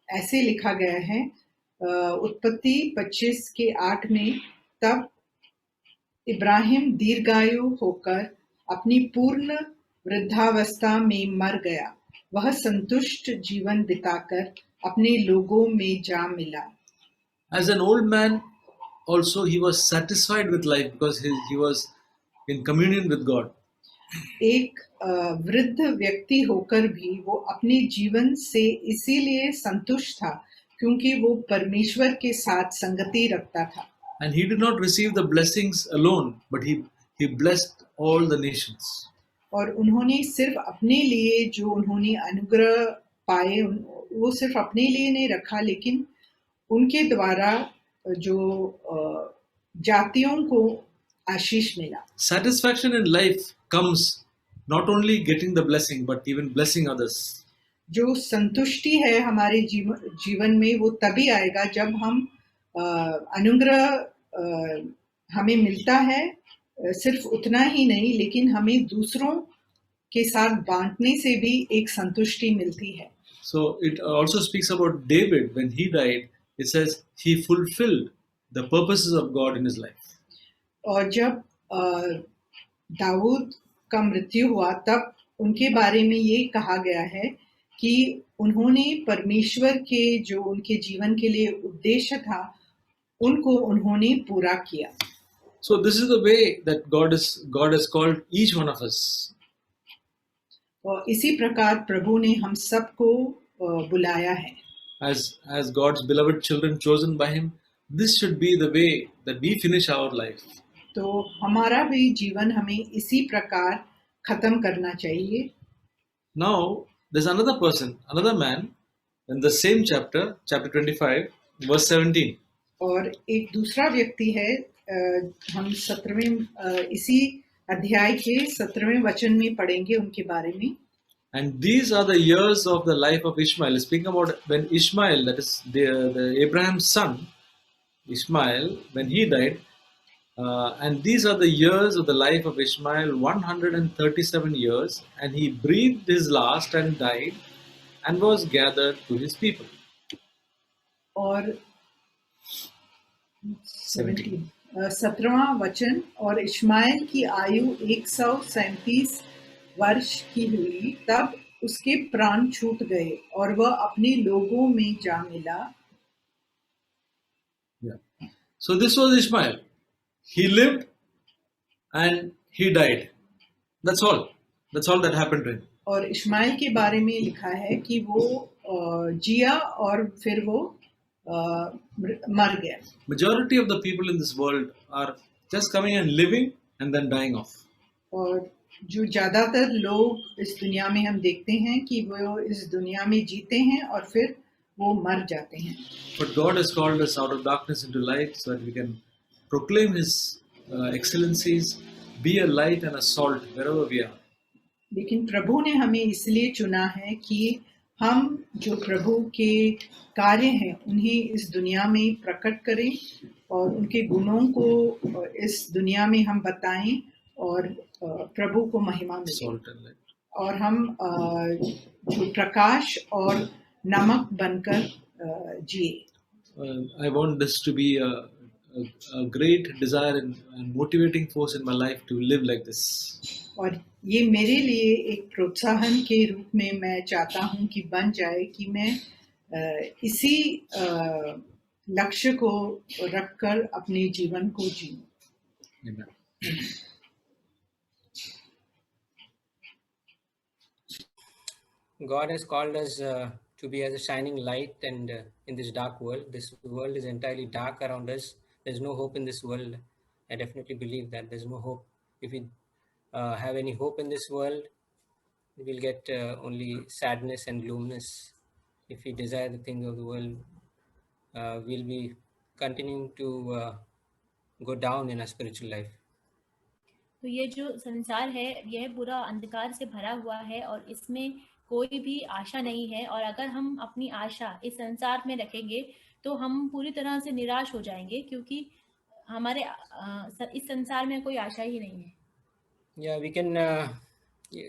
ऐसे लिखा गया है उत्पत्ति 25 के 8 में, तब इब्राहिम दीर्घायु होकर अपनी पूर्ण वृद्धावस्था में मर गया, वह संतुष्ट जीवन बिताकर अपने लोगों में जा मिला। As an old man, also he was satisfied with life because he was in communion with God. एक वृद्ध व्यक्ति होकर भी वो अपने जीवन से इसीलिए संतुष्ट था क्योंकि वो परमेश्वर के साथ संगति रखता था। And he did not receive the blessings alone, but he blessed all the nations. और उन्होंने सिर्फ अपने लिए जो उन्होंने अनुग्रह पाए वो सिर्फ अपने लिए नहीं रखा, लेकिन उनके द्वारा जो जातियों को आशीष मिला। Satisfaction in life comes not only getting the blessing but even blessing others. जो संतुष्टि है हमारे जीवन में वो तभी आएगा जब हम अनुग्रह हमें मिलता है, सिर्फ उतना ही नहीं लेकिन हमें दूसरों के साथ बांटने से भी एक संतुष्टि मिलती है। So it also speaks about David. When he died, it says he fulfilled the purposes of God in his life. और जब दाऊद का मृत्यु हुआ तब उनके बारे में ये कहा गया है कि उन्होंने परमेश्वर के जो उनके जीवन के लिए उद्देश्य था उनको उन्होंने पूरा किया। So this is the way that God has called each one of us. और इसी प्रकार प्रभु ने हम सबको बुलाया है। As God's beloved children chosen by Him, this should be the way that we finish our life. तो हमारा भी जीवन हमें इसी प्रकार खत्म करना चाहिए। Now there's another person, another man, in the same chapter 25, verse 17. और एक दूसरा व्यक्ति है, हम 17वें इसी अध्याय के 17वें वचन में पढ़ेंगे उनके बारे में। And these are the years of the life of Ishmael. Speaking about when Ishmael, that is the Abraham's son, Ishmael, when he died, and these are the years of the life of Ishmael, 137 years, and he breathed his last and died, and was gathered to his people. और 17वां वचन, और इश्माएल की आयु 137 वर्ष की हुई, तब उसके प्राण छूट गए और वह अपने लोगों में जा मिला. Yeah. So this was Ishmael. He lived and he died. That's all. That's all that happened to him. और इश्माएल के बारे में लिखा है कि वो जिया और फिर वो मर गया. Majority of the people in this world are just coming and living and then dying off. और जो ज्यादातर लोग इस दुनिया में हम देखते हैं कि वो इस दुनिया में जीते हैं और फिर वो मर जाते हैं. But God has called us out of darkness into light so that we can proclaim His excellencies, be a light and a salt wherever we are. लेकिन प्रभु ने हमें इसलिए चुना है कि हम जो प्रभु के कार्य हैं उन्हें इस दुनिया में प्रकट करें और उनके गुणों को इस दुनिया में हम बताएं और प्रभु को महिमा मिले. Salt and light. और हम जो प्रकाश और नमक बनकर जिए. I want this to be a great desire and motivating force in my life to live like this. और ये मेरे लिए एक प्रोत्साहन के रूप में मैं चाहता हूं कि बन जाए कि मैं इसी लक्ष्य को रखकर अपने जीवन को जीऊं. Amen. God has called us to be as a shining light, and in this dark world, this world is entirely dark around us. There's no hope in this world. I definitely believe that there's no hope. If we have any hope in this world, we will get only sadness and gloominess. If we desire the things of the world, we'll be continuing to go down in our spiritual life. तो ये जो संसार है यह पूरा अंधकार से भरा हुआ है और इसमें कोई भी आशा नहीं है, और अगर हम अपनी आशा इस संसार में रखेंगे तो हम पूरी तरह से निराश हो जाएंगे, क्योंकि हमारे इस संसार में कोई आशा ही नहीं है. Yeah, we can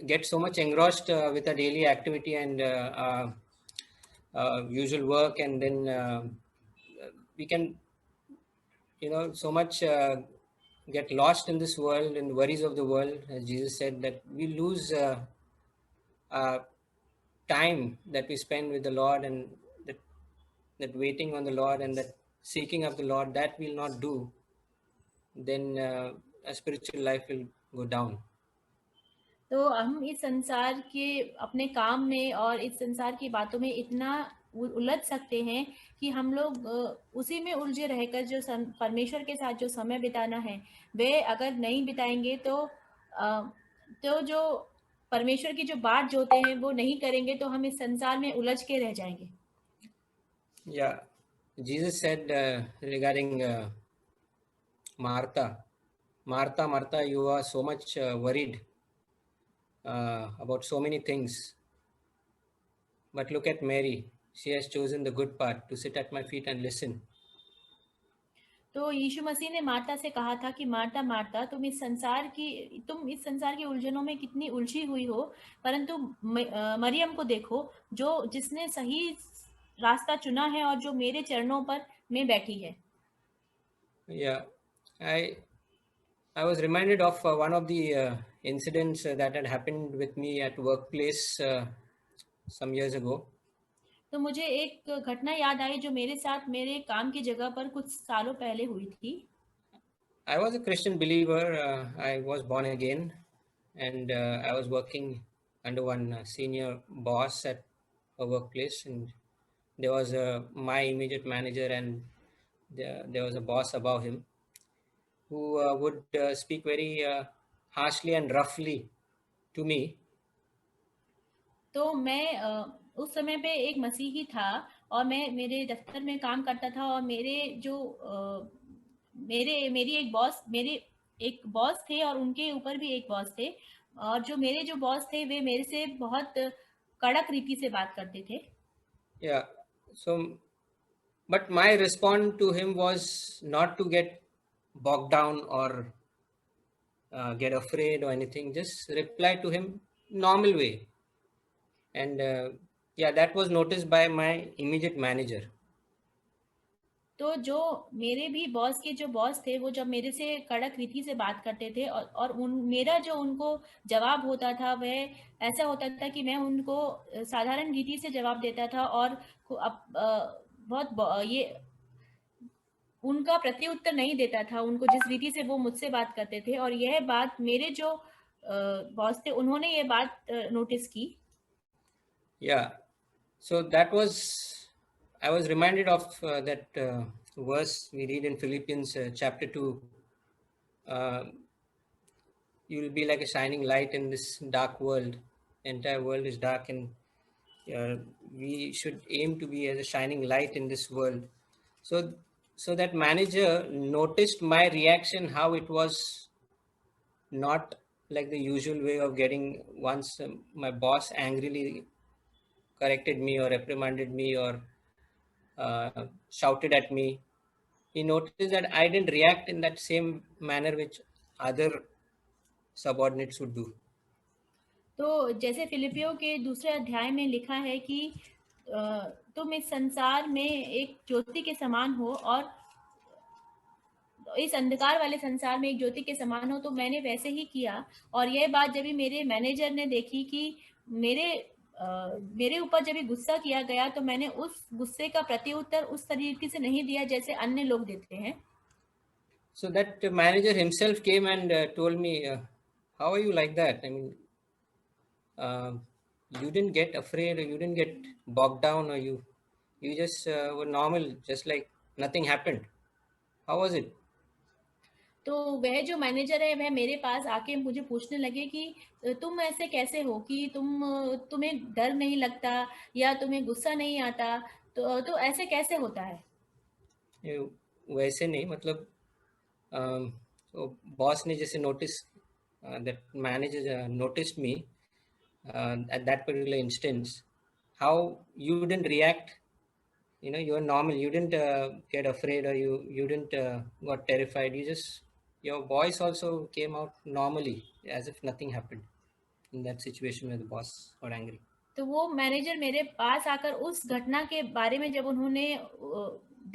get so much engrossed with our daily activity and usual work, and then we can, so much get lost in this world and worries of the world, as Jesus said, that we lose time that we spend with the Lord, and that waiting on the Lord and that seeking of the Lord, that we'll not do, then a spiritual life will go down. तो हम इस संसार के अपने काम में और इस संसार की बातों में इतना उलझ सकते हैं कि हम लोग उसी में उलझे रहकर जो परमेश्वर के साथ जो समय बिताना है वे अगर नहीं बिताएंगे तो जो परमेश्वर की जो बात जोते हैं वो नहीं करेंगे तो हम इस संसार में उलझ के रह जाएंगे. Yeah, Jesus said regarding Martha, you are so much worried about so many things, but look at Mary, she has chosen the good part, to sit at my feet and listen. तो यीशु मसीह ने Marta से कहा था कि Marta Marta तुम इस संसार की उलझनों में कितनी उलझी हुई हो, परंतु मरियम को देखो जिसने सही रास्ता चुना है और जो मेरे चरणों पर में बैठी है. Yeah, I was reminded of one of the incidents that had happened with me at workplace some years ago. तो मुझे एक घटना याद आई जो मेरे साथ मेरे काम की जगह पर कुछ सालों पहले हुई थी. I was a Christian believer. I was born again, and I was working under one senior boss at a workplace, and there was my immediate manager, and there was a boss above him who would speak very harshly and roughly to me. तो मैं उस समय पे एक मसीही था और मैं मेरे दफ्तर में काम करता था, और मेरी एक बॉस थे और उनके ऊपर भी एक बॉस थे, और जो मेरे जो बॉस थे वे मेरे से बहुत कड़क रीति से बात करते थे. Yeah, so but my response to him was not to get bogged down or get afraid or anything, just reply to him normal way. And yeah, that was noticed by my immediate manager. तो जो मेरे भी boss के जो boss थे वो जब मेरे से कड़क रीति से बात करते थे और मेरा जो उनको जवाब होता था वह ऐसा होता था कि मैं उनको साधारण रीति से जवाब देता था और ये उनका प्रत्युत्तर नहीं देता था उनको जिस रीति से वो मुझसे बात करते थे। और यह बात मेरे जो बॉस थे उन्होंने ये बात नोटिस की। Yeah, so that was, I was reminded of that verse we read in Philippians chapter 2. You will be like a shining light in this dark world. The entire world is dark, and we should aim to be as a shining light in this world. So that manager noticed my reaction, how it was not like the usual way of getting, once my boss angrily corrected me or reprimanded me or shouted at me, he noticed that I didn't react in that same manner which other subordinates would do. तो जैसे फिलिपियों के दूसरे अध्याय में लिखा है कि तुम इस संसार में एक ज्योति के समान हो और इस अंधकार वाले संसार में एक ज्योति के समान हो, तो मैंने वैसे ही किया। और यह बात जब भी मेरे मैनेजर ने देखी कि मेरे ऊपर जब भी गुस्सा किया गया तो मैंने उस गुस्से का प्रत्युत्तर उस तरीके से नहीं दिया जैसे अन्य लोग देते हैं। So that manager himself came and told me, how are you like that? I mean, you didn't get afraid, or you didn't get bogged down, or you just were normal, just like nothing happened. How was it? तो वह जो manager है वह मेरे पास आके मुझे पूछने लगे कि तुम ऐसे कैसे हो कि तुम्हें डर नहीं लगता या तुम्हें गुस्सा नहीं आता, तो ऐसे कैसे होता है? वैसे नहीं, मतलब तो बॉस ने जैसे notice, that manager noticed me at that particular instance, how you didn't react, you were normal, you didn't get afraid, or you didn't got terrified, your voice also came out normally as if nothing happened in that situation where the boss got angry. तो वो manager मेरे पास आकर उस घटना के बारे में जब उन्होंने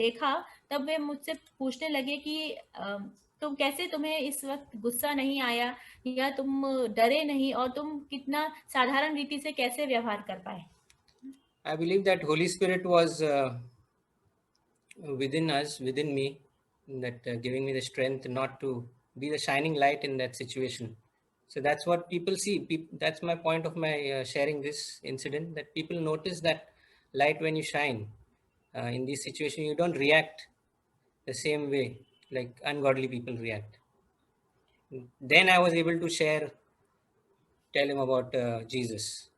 देखा तब वे मुझसे पूछने लगे कि तुम कैसे, तुम्हें इस वक्त गुस्सा नहीं आया या तुम डरे नहीं और तुम कितना साधारण रीति से कैसे व्यवहार कर पाए? I believe that Holy Spirit was within me, that giving me the strength not to be the shining light in that situation. So that's what people see. That's my point of my sharing this incident, that people notice that light when you shine. In this situation, you don't react the same way like ungodly people react. Then I was able to tell him about Jesus.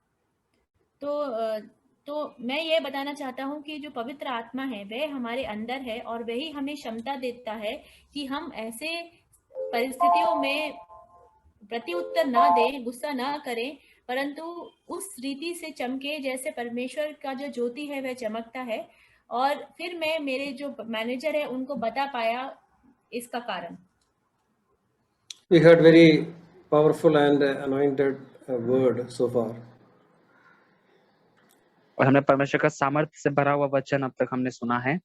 तो मैं ये बताना चाहता हूँ कि जो पवित्र आत्मा है वह हमारे अंदर है और वही हमें क्षमता देता है कि हम ऐसे परिस्थितियों में प्रत्युत्तर ना दें, गुस्सा ना करें, परंतु उस रीति से चमके जैसे परमेश्वर का जो ज्योति है वह चमकता है। और फिर मैं मेरे जो मैनेजर है उनको बता पाया इसका कारण। We heard very powerful and anointed word so far. और हमने परमेश्वर का सामर्थ्य से भरा हुआ वचन अब तक हमने सुना है।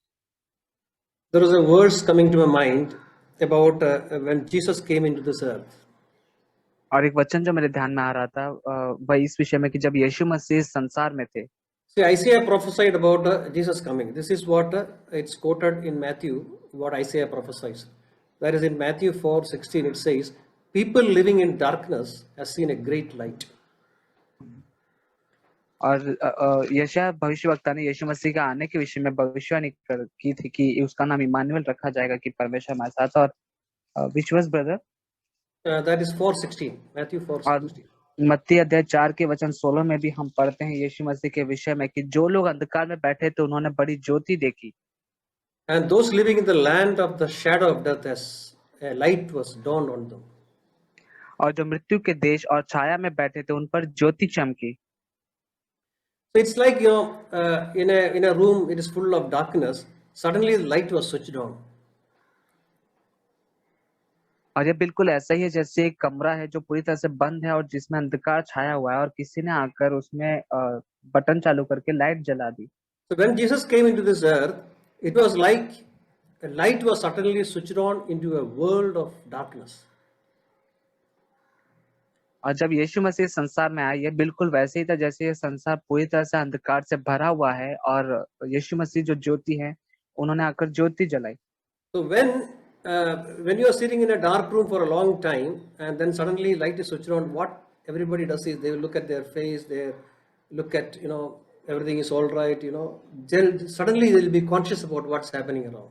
There was a verse coming to my mind about when Jesus came into this earth. और एक वचन जो मेरे ध्यान में आ रहा था वह इस विषय में कि जब यीशु मसीह संसार में थे। See, Isaiah prophesied about Jesus coming. This is what it's quoted in Matthew, what Isaiah prophesies. That is in Matthew 4:16. It says, "People living in darkness has seen a great light." और यशायाह भविष्यवक्ता ने यीशु मसीह का आने के विषय में भविष्यवाणी की थी कि उसका नाम इमानुएल रखा जाएगा, कि परमेश्वर हमारे साथ। और which verse brother? That is 4:16. Matthew 4:16. मत्ती अध्याय 4 के वचन 16 में भी हम पढ़ते हैं यीशु मसीह के विषय में कि जो लोग अंधकार में बैठे थे उन्होंने बड़ी ज्योति देखी। And those living in the land of the shadow of death, as a light was dawned on them. और जो मृत्यु के देश और छाया में बैठे थे उन पर ज्योति चमकी। So it's like, in a room it is full of darkness, suddenly the light was switched on. और ये बिल्कुल ऐसा ही है जैसे एक कमरा है जो पूरी तरह से बंद है और जिसमें अंधकार छाया हुआ है और किसी ने आकर उसमें बटन चालू करके लाइट जला दी। So when Jesus came into this earth, it was like a light was suddenly switched on into a world of darkness. और जब यीशु मसीह संसार में आए, ये बिल्कुल वैसे ही था जैसे ये संसार पूरी तरह से अंधकार से भरा हुआ है, और यीशु मसीह जो ज्योति है, उन्होंने आकर ज्योति जलाई। So when you are sitting in a dark room for a long time and then suddenly light is switched on, what everybody does is they will look at their face, they look at, everything is all right, suddenly they'll be conscious about what's happening around.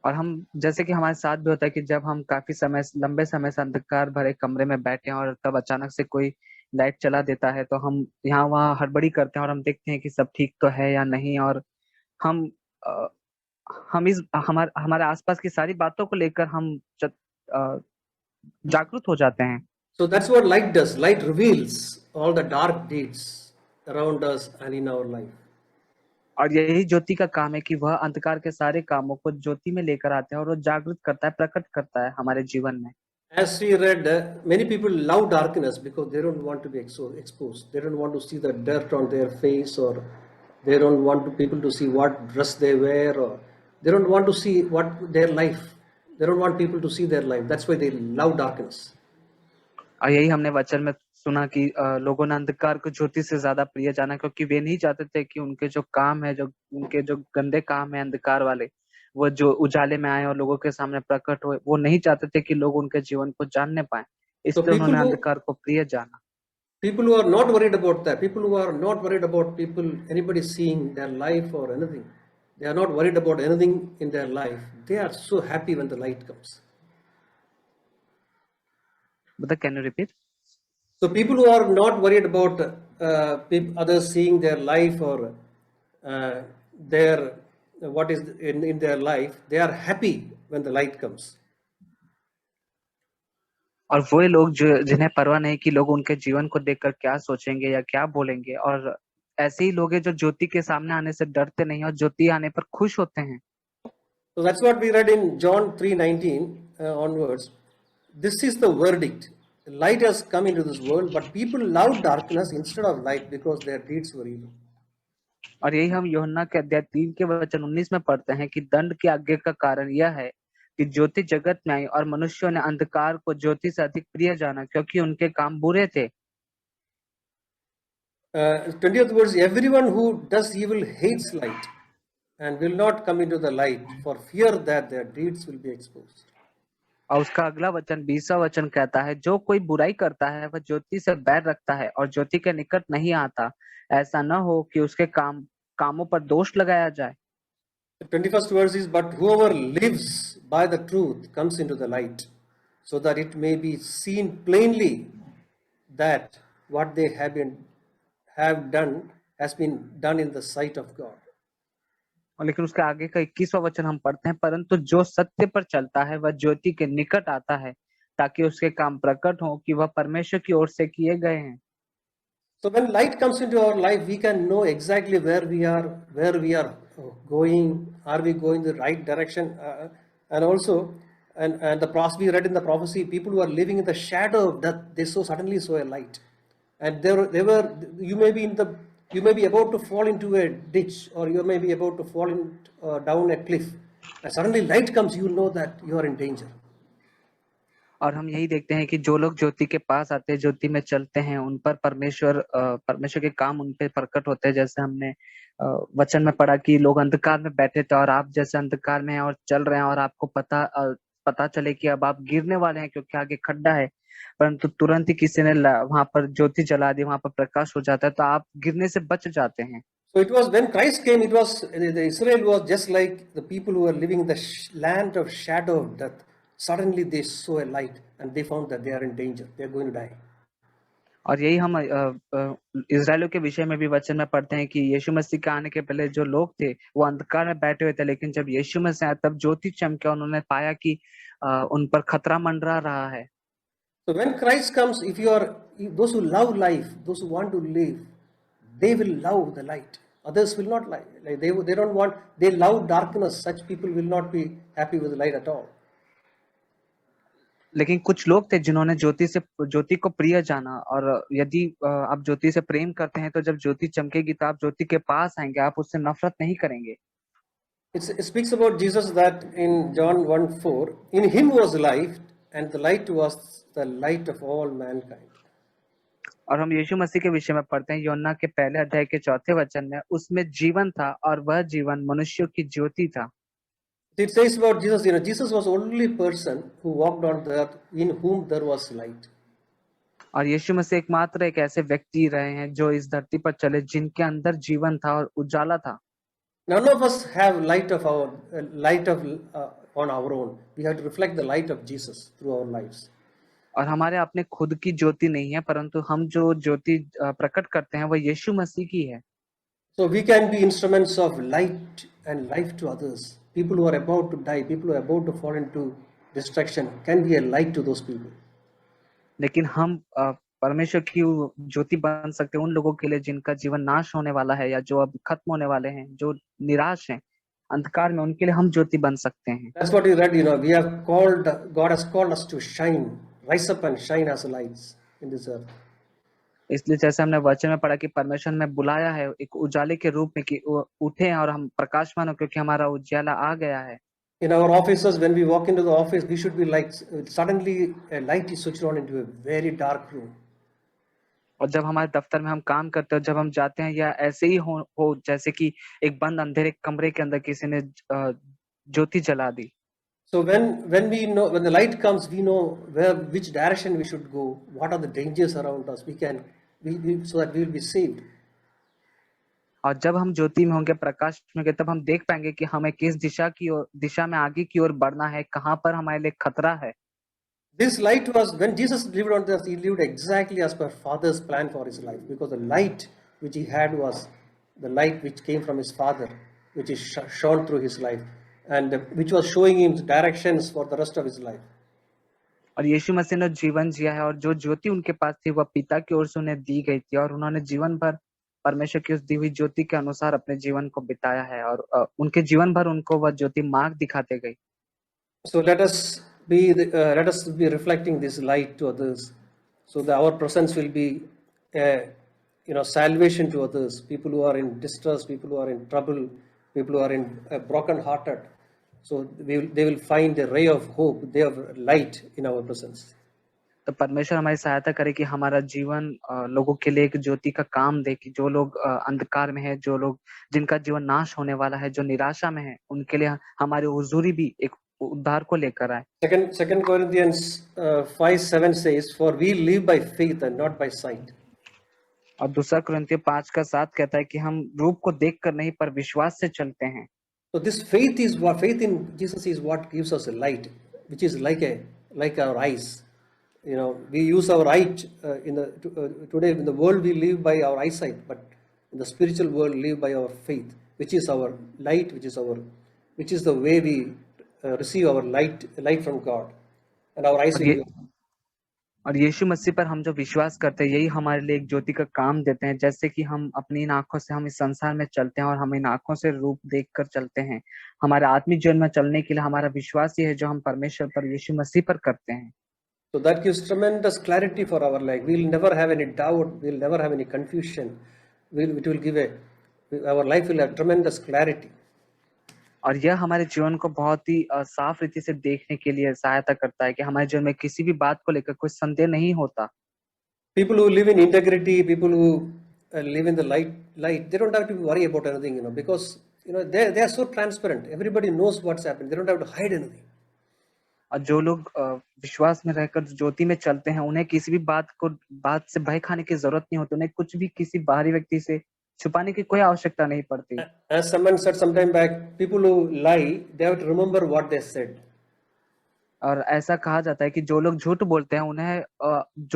और हम जैसे कि हमारे साथ भी होता है कि जब हम काफी समय लंबे समय से अंधकार भरे कमरे में बैठे हैं और तब अचानक से कोई लाइट चला देता है, तो हम यहाँ वहाँ हड़बड़ी करते हैं और हम देखते हैं कि सब ठीक तो है या नहीं, और हम हमारे आसपास की सारी बातों को लेकर हम जागरूक हो जाते हैं। So that's what light does. Light reveals all the dark deeds around us and in our life. और यही ज्योति का काम है कि वह अंधकार के सारे कामों को ज्योति में लेकर आते हैं और वो जागृत करता है, प्रकट करता है हमारे जीवन में। As we read, many people love darkness because they don't want to be exposed. They don't want to see the dirt on their face, or they don't want people to see what dress they wear, or they don't want to see what their life. They don't want people to see their life. That's why they love darkness. और यही हमने वचन में सुना कि लोगों ने अंधकार को ज्योति से ज्यादा प्रिय जाना, क्योंकि वे नहीं चाहते थे कि उनके जो काम है, उनके जो गंदे काम है अंधकार वाले, वो जो उजाले में आए और लोगों के सामने प्रकट हुए, वो नहीं चाहते थे कि लोग उनके जीवन को जानने पाए, इसलिए उन्होंने अंधकार को प्रिय जाना। People who are not worried about that, people who are not worried about anybody seeing their life or anything, they are not worried about anything in their life. They are so happy when the light comes. But can you repeat? So people who are not worried about others seeing their life or their what is in their life, they are happy when the light comes. और वो लोग जिन्हें परवाह नहीं कि लोग उनके जीवन को देखकर क्या सोचेंगे या क्या बोलेंगे, और ऐसे ही लोग हैं जो ज्योति के सामने आने से डरते नहीं और ज्योति आने पर खुश होते हैं। So that's what we read in John 3:19 onwards. This is the verdict. Light has come into this world, but people love darkness instead of light because their deeds were evil. और यही हम यूहन्ना के अध्याय 3 के वचन 19 में पढ़ते हैं कि दंड की आज्ञा का कारण यह है कि ज्योति जगत में आई और मनुष्यों ने अंधकार को ज्योति से अधिक प्रिय जाना, क्योंकि उनके काम बुरे थे। 20th verse, everyone who does evil hates light and will not come into the light for fear that their deeds will be exposed. और उसका अगला वचन 20वां वचन कहता है, जो कोई बुराई करता है वह ज्योति से बैर रखता है और ज्योति के निकट नहीं आता, ऐसा न हो कि उसके कामों पर दोष लगाया जाए। The 21st verse is, but whoever lives by the truth comes into the light, so that it may be seen plainly that what they have done has been done in the sight of God. और लेकिन उसके आगे का 21वां वचन हम पढ़ते हैं, परंतु जो सत्य पर चलता है वह ज्योति के निकट आता है, ताकि उसके काम प्रकट हो कि वह परमेश्वर की ओर से किए गए हैं। So when light comes into our life, we can know exactly where we are going. Are we going the right direction? And also, and we read in the prophecy, people who are living in the shadow of death, they suddenly saw a light, and you may be about to fall into a ditch, or you may be about to fall down a cliff, and suddenly light comes, you know that you are in danger. और हम यही देखते हैं कि जो लोग ज्योति के पास आते हैं, ज्योति में चलते हैं, उन पर परमेश्वर के काम उन पे प्रकट होते हैं। जैसे हमने वचन में पढ़ा कि लोग अंधकार में बैठे थे और आप जैसे अंधकार में हैं और चल रहे हैं, और आपको पता चले कि अब आप गिरने वाले हैं क्योंकि आगे खड्डा है, परंतु तुरंत ही किसी ने वहां पर ज्योति जला दी, वहां पर प्रकाश हो जाता है, तो आप गिरने से बच जाते हैं। So it was when Christ came, the Israel was just like the people who were living in the land of shadow of death. Suddenly they saw a light and they found that they are in danger. They are going to die. और यही हम इजराइलियों के विषय में भी वचन में पढ़ते हैं कि यीशु मसीह के आने के पहले जो लोग थे वो अंधकार में बैठे हुए थे, लेकिन जब यीशु मसीह आया तब ज्योति चमके, उन्होंने पाया कि उन पर खतरा मंडरा रहा है। So when Christ comes, those who love life, those who want to live, they will love the light. Others will not like they don't want. They love darkness. Such people will not be happy with the light at all. लेकिन कुछ लोग थे जिन्होंने ज्योति को प्रिय जाना, और यदि आप ज्योति से प्रेम करते हैं तो जब ज्योति चमकेगी तो आप ज्योति के पास आएंगे, आप उससे नफरत नहीं करेंगे। It speaks about Jesus that in John 1:4, in him was life, and the light was the light of all mankind. और हम यीशु मसीह के विषय में पढ़ते हैं यूहन्ना के पहले अध्याय के 4 वचन में, उसमें जीवन था और वह जीवन मनुष्यों की ज्योति था। It says about Jesus, Jesus was the only person who walked on the earth in whom there was light. और यीशु मसीह एकमात्र एक ऐसे व्यक्ति रहे हैं जो इस धरती पर चले जिनके अंदर जीवन था और उजाला था। None of us have light on our own. We have to reflect the light of Jesus through our lives. और हमारे अपने खुद की ज्योति नहीं है, परंतु हम जो ज्योति प्रकट करते हैं वो यीशु मसीह की है। So we can be instruments of light and life to others. People who are about to die, people who are about to fall into destruction, can be a light to those people. लेकिन हम परमेश्वर की ज्योति बन सकते हैं उन लोगों के लिए जिनका जीवन नाश होने वाला है या जो अब खत्म होने वाले हैं, जो निराश हैं अंधकार में, उनके लिए हम ज्योति बन सकते हैं। That's what we read, we have called, God has called us to shine, rise up and shine as lights in this earth. इसलिए जैसे हमने वचन में पढ़ा कि परमेश्वर ने बुलाया है एक उजाले के रूप में कि उठे और हम प्रकाशमान हो, क्योंकि हमारा उजाला आ गया है। In our offices, when we walk into the office, we should be like, suddenly a light is switched on into a very dark room. और जब हमारे दफ्तर में हम काम करते हैं, जब हम जाते हैं, या ऐसे ही हो जैसे कि एक बंद अंधेरे कमरे के अंदर किसी ने ज्योति जला दी। So when we know, when the light comes, we know which direction we should go, what are the dangers around us. So that we will be saved. और जब हम ज्योति में होंगे, प्रकाश में होंगे, तब हम देख पाएंगे कि हमें किस दिशा में आगे की ओर बढ़ना है, कहाँ पर हमारे लिए खतरा है। This light was, when Jesus lived on earth, he lived exactly as per Father's plan for his life, because the light which he had was the light which came from his Father, which is shone through his life, and which was showing him directions for the rest of his life. और यीशु मसीह ने जीवन जिया है, और जो ज्योति उनके पास थी वह पिता की ओर से उन्हें दी गई थी, और उन्होंने जीवन भर परमेश्वर की उस दी हुई ज्योति के अनुसार अपने जीवन को बिताया है, और उनके जीवन भर उनको वह ज्योति मार्ग दिखाते गई। So let us be reflecting this light to others, so that our presence will be salvation to others, people who are in distress, people who are in trouble, people who are in broken hearted. So they will find a ray of hope, they have light in our presence. तो परमेश्वर हमारी सहायता करे कि हमारा जीवन लोगों के लिए एक ज्योति का काम दे, कि जो लोग अंधकार में है, जो लोग जिनका जीवन नाश होने वाला है, जो निराशा में है, उनके लिए हमारी हुजूरी भी एक उद्धार को लेकर आए। Second Corinthians 5:7 says, "For we live by faith and not by sight." और दूसरा कुरिन्थियों 5:7 कहता है कि हम रूप को देखकर नहीं पर विश्वास से चलते हैं। So this faith in Jesus is what gives us a light, which is like our eyes. We use our eyes today in the world we live by our eyesight, but in the spiritual world live by our faith, which is our light, which is the way we receive our light from God, and our eyes will be. और यीशु मसीह पर हम जो विश्वास करते हैं, यही हमारे लिए एक ज्योति का काम देते हैं। जैसे कि हम अपनी इन आंखों से हम इस संसार में चलते हैं और हम इन आंखों से रूप देखकर चलते हैं, हमारे आत्मिक जीवन में चलने के लिए हमारा विश्वास ये है जो हम परमेश्वर पर, यीशु मसीह पर करते हैं। So that gives tremendous clarity for our life. We will never have any doubt. We will never have any confusion. Our life will have tremendous clarity. और यह हमारे जीवन को बहुत ही साफ रीति से देखने के लिए सहायता करता है कि हमारे जीवन में किसी भी बात को लेकर कोई संदेह नहीं होता। People who live in integrity, people who live in the light, they don't have to worry about anything, because they are so transparent. Everybody knows what's happening. They don't have to hide anything. और जो लोग विश्वास में रहकर ज्योति में चलते हैं, उन्हें किसी भी बात से भय खाने की जरूरत नहीं होती, उन्हें कुछ भी किसी बाहरी व्यक्ति से छुपाने की कोई आवश्यकता नहीं पड़ती। As someone said some time back, people who lie, they have to remember what they said. और ऐसा कहा जाता है कि जो लोग झूठ बोलते हैं, उन्हें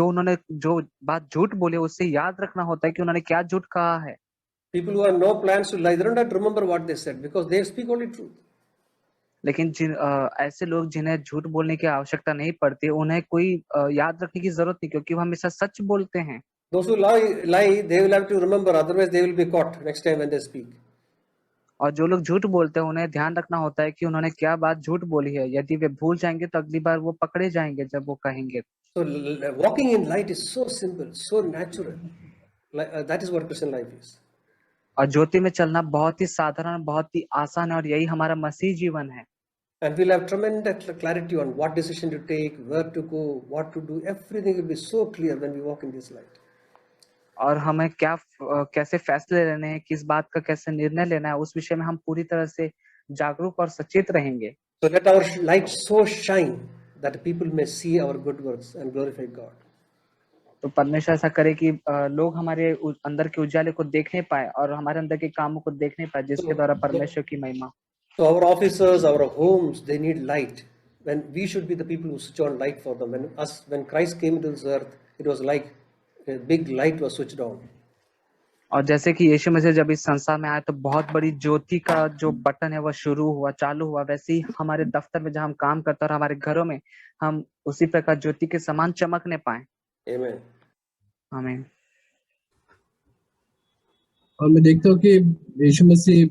उन्होंने जो बात झूठ बोले उससे याद रखना होता है कि उन्होंने क्या झूठ कहा है। People who have no plans to lie, they don't have to remember what they said, because they speak only truth. लेकिन ऐसे लोग जिन्हें झूठ बोलने की आवश्यकता नहीं पड़ती, उन्हें कोई याद रखने की जरूरत नहीं, क्योंकि वो हमेशा सच बोलते हैं। Those who lie, they will have to remember, otherwise they will be caught next time when they speak. और जो लोग झूठ बोलते हैं, उन्हें ध्यान रखना होता है कि उन्होंने क्या बात झूठ बोली है। यदि वे भूल जाएंगे तो अगली बार वो पकड़े जाएंगे जब वो कहेंगे। So walking in light is so simple, so natural. That is what Christian life is. और ज्योति में चलना बहुत ही साधारण, बहुत ही आसान है, और यही हमारा मसीह जीवन है। And we'll have tremendous clarity on what decision to take, where to go, what to do. Everything will be so clear when we walk in this light. और हमें कैसे फैसले लेने हैं, किस बात का कैसे निर्णय लेना है, उस विषय में हम पूरी तरह से जागरूक और सचेत रहेंगे। So let our light so shine that people may see our good works and glorify God. तो परमेश्वर ऐसा करे कि लोग हमारे अंदर के उजाले को देखने पाए और हमारे अंदर के कामों को देखने पाए, जिसके द्वारा परमेश्वर की महिमा। So our officers, our homes, they need light. When we should be the people who switch on light for them. When Christ came into this earth, it was like a big light was switched on. और जैसे कि यीशु मसीह जब इस संसार में आए तो बहुत बड़ी ज्योति का जो बटन है वह चालू हुआ, वैसे ही हमारे दफ्तर में जहाँ हम काम करते हैं और हमारे घरों में हम उसी प्रकार ज्योति के समान चमकने पाए। Amen. आमीन। और मैं देखता हूँ कि यीशु मसीह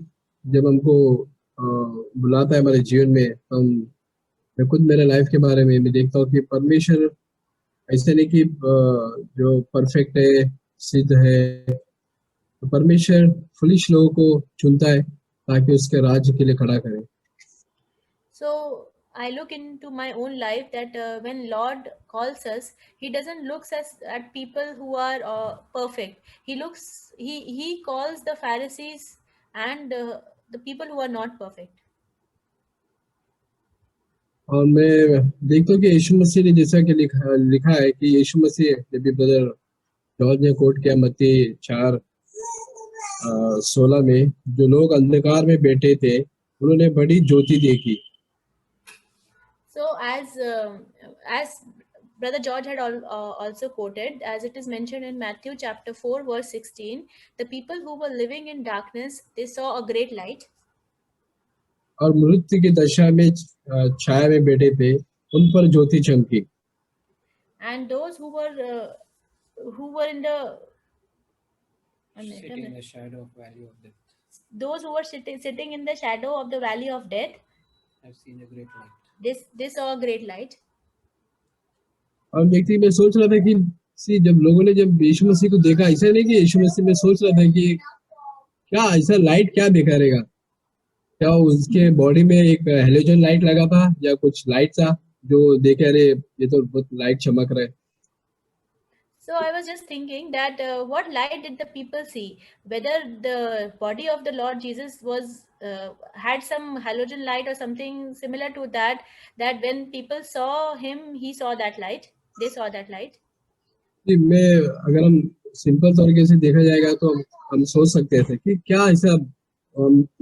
जब हमको बुलाता है हमारे जीवन में, मैं खुद मेरे लाइफ के बारे में मैं देखता हूँ कि परमेश्वर ऐसे नहीं कि जो परफेक्ट है, सिद्ध है, तो परमेश्वर फुलिश लोगों को चुनता है ताकि उसके राज्य के लिए खड़ा करे। So I look into my own life that when Lord calls us, He doesn't look at people who are perfect. He calls the Pharisees and the people who are not perfect. और मैं देखता हूँ कि यीशु मसीह ने जैसा कि लिखा है कि यीशु मसीह जब भी ब्रदर जॉर्ज ने कोट किया मत्ती 4:16 में, जो लोग अंधकार में बैठे थे उन्होंने बड़ी ज्योति देखी। So as Brother George had also quoted, as it is mentioned in Matthew chapter 4 verse 16, the people who were living in darkness, they saw a great light. और मृत्यु की दशा में छाया में बैठे थे उन पर ज्योति चमकी। And those who were in the Sitting in the shadow of valley of death. Those who were sitting in the shadow of the valley of death, I've seen a great light. They saw a great light. और व्यक्ति मैं सोच रहा था कि जब लोगों ने जब यीशु मसीह को देखा, ऐसा नहीं कि यीशु मसीह, में सोच रहा था कि क्या ऐसा लाइट क्या दिखा रहेगा, क्या उसके बॉडी में एक हेलोजन लाइट लगा था या कुछ लाइट था जो देखे अरे ये तो बहुत लाइट चमक रहा है। So I was just thinking that what light did the people see? Whether the body of the Lord Jesus was had some halogen light or something similar to that. That when people saw him, he saw that light. They saw that light. जी, मैं अगर हम simple तरीके से देखा जाएगा तो हम सोच सकते थे कि क्या ऐसा,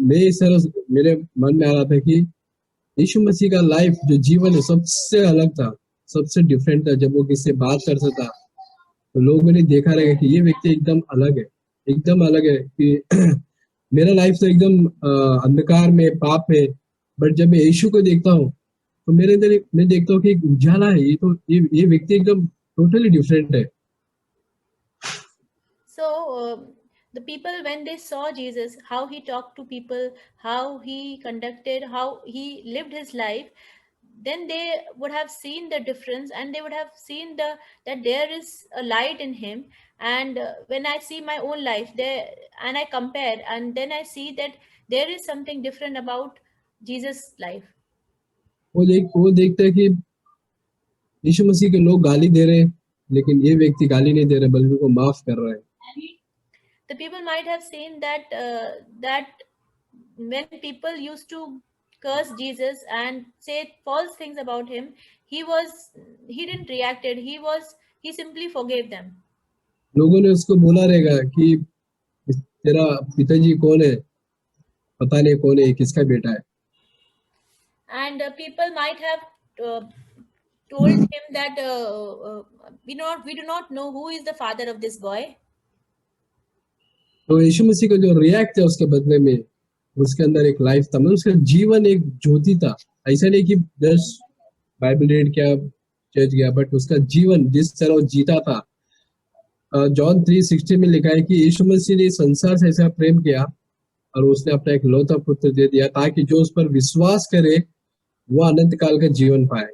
मैं इस तरह मेरे मन में आ रहा था कि यीशु मसीह का लाइफ जो जीवन है सबसे अलग था, सबसे डिफरेंट था। जब वो किससे बात करता था तो लोगों ने देखा रहेगा कि ये व्यक्ति एकदम अलग है, एकदम अलग है कि मेरा लाइफ तो एकदम अंधकार में पाप है, बट जब मैं यीशु को देखता हूँ तो मेरे अंदर मैं देखता हूँ कि एक उजाला है। ये व्यक्ति एकदम टोटली डिफरेंट है। So the people, when they saw Jesus, how he talked to people, how he conducted, how he lived his life, then they would have seen the difference, and they would have seen that there is a light in him. And when I see my own life there and I compare, and then I see that there is something different about Jesus' life. वो देखते हैं कि यीशु मसीह के लोग गाली दे रहे हैं, लेकिन ये व्यक्ति गाली नहीं दे रहे बल्कि उनको माफ कर रहा है। The people might have seen that that when people used to curse Jesus and say false things about him, he didn't reacted. He simply forgave them. लोगों ने उसको बोला रहेगा कि तेरा पिताजी कौन है, पता नहीं कौन है, किसका बेटा है। And people might have told him that we do not know who is the father of this boy. तो यीशु मसीह का जो रिएक्ट है उसके बदले में उसके अंदर एक लाइफ था, मतलब उसका जीवन एक ज्योति था। ऐसा नहीं कि जस्ट बाइबल रीड किया, चर्च गया, बट उसका जीवन जिस तरह वो जीता था। जॉन 3:16 में लिखा है कि यीशु मसीह ने संसार से ऐसा प्रेम किया और उसने अपना एक लौता पुत्र दे दिया ताकि जो उस पर विश्वास करे वो अनंत काल का जीवन पाए।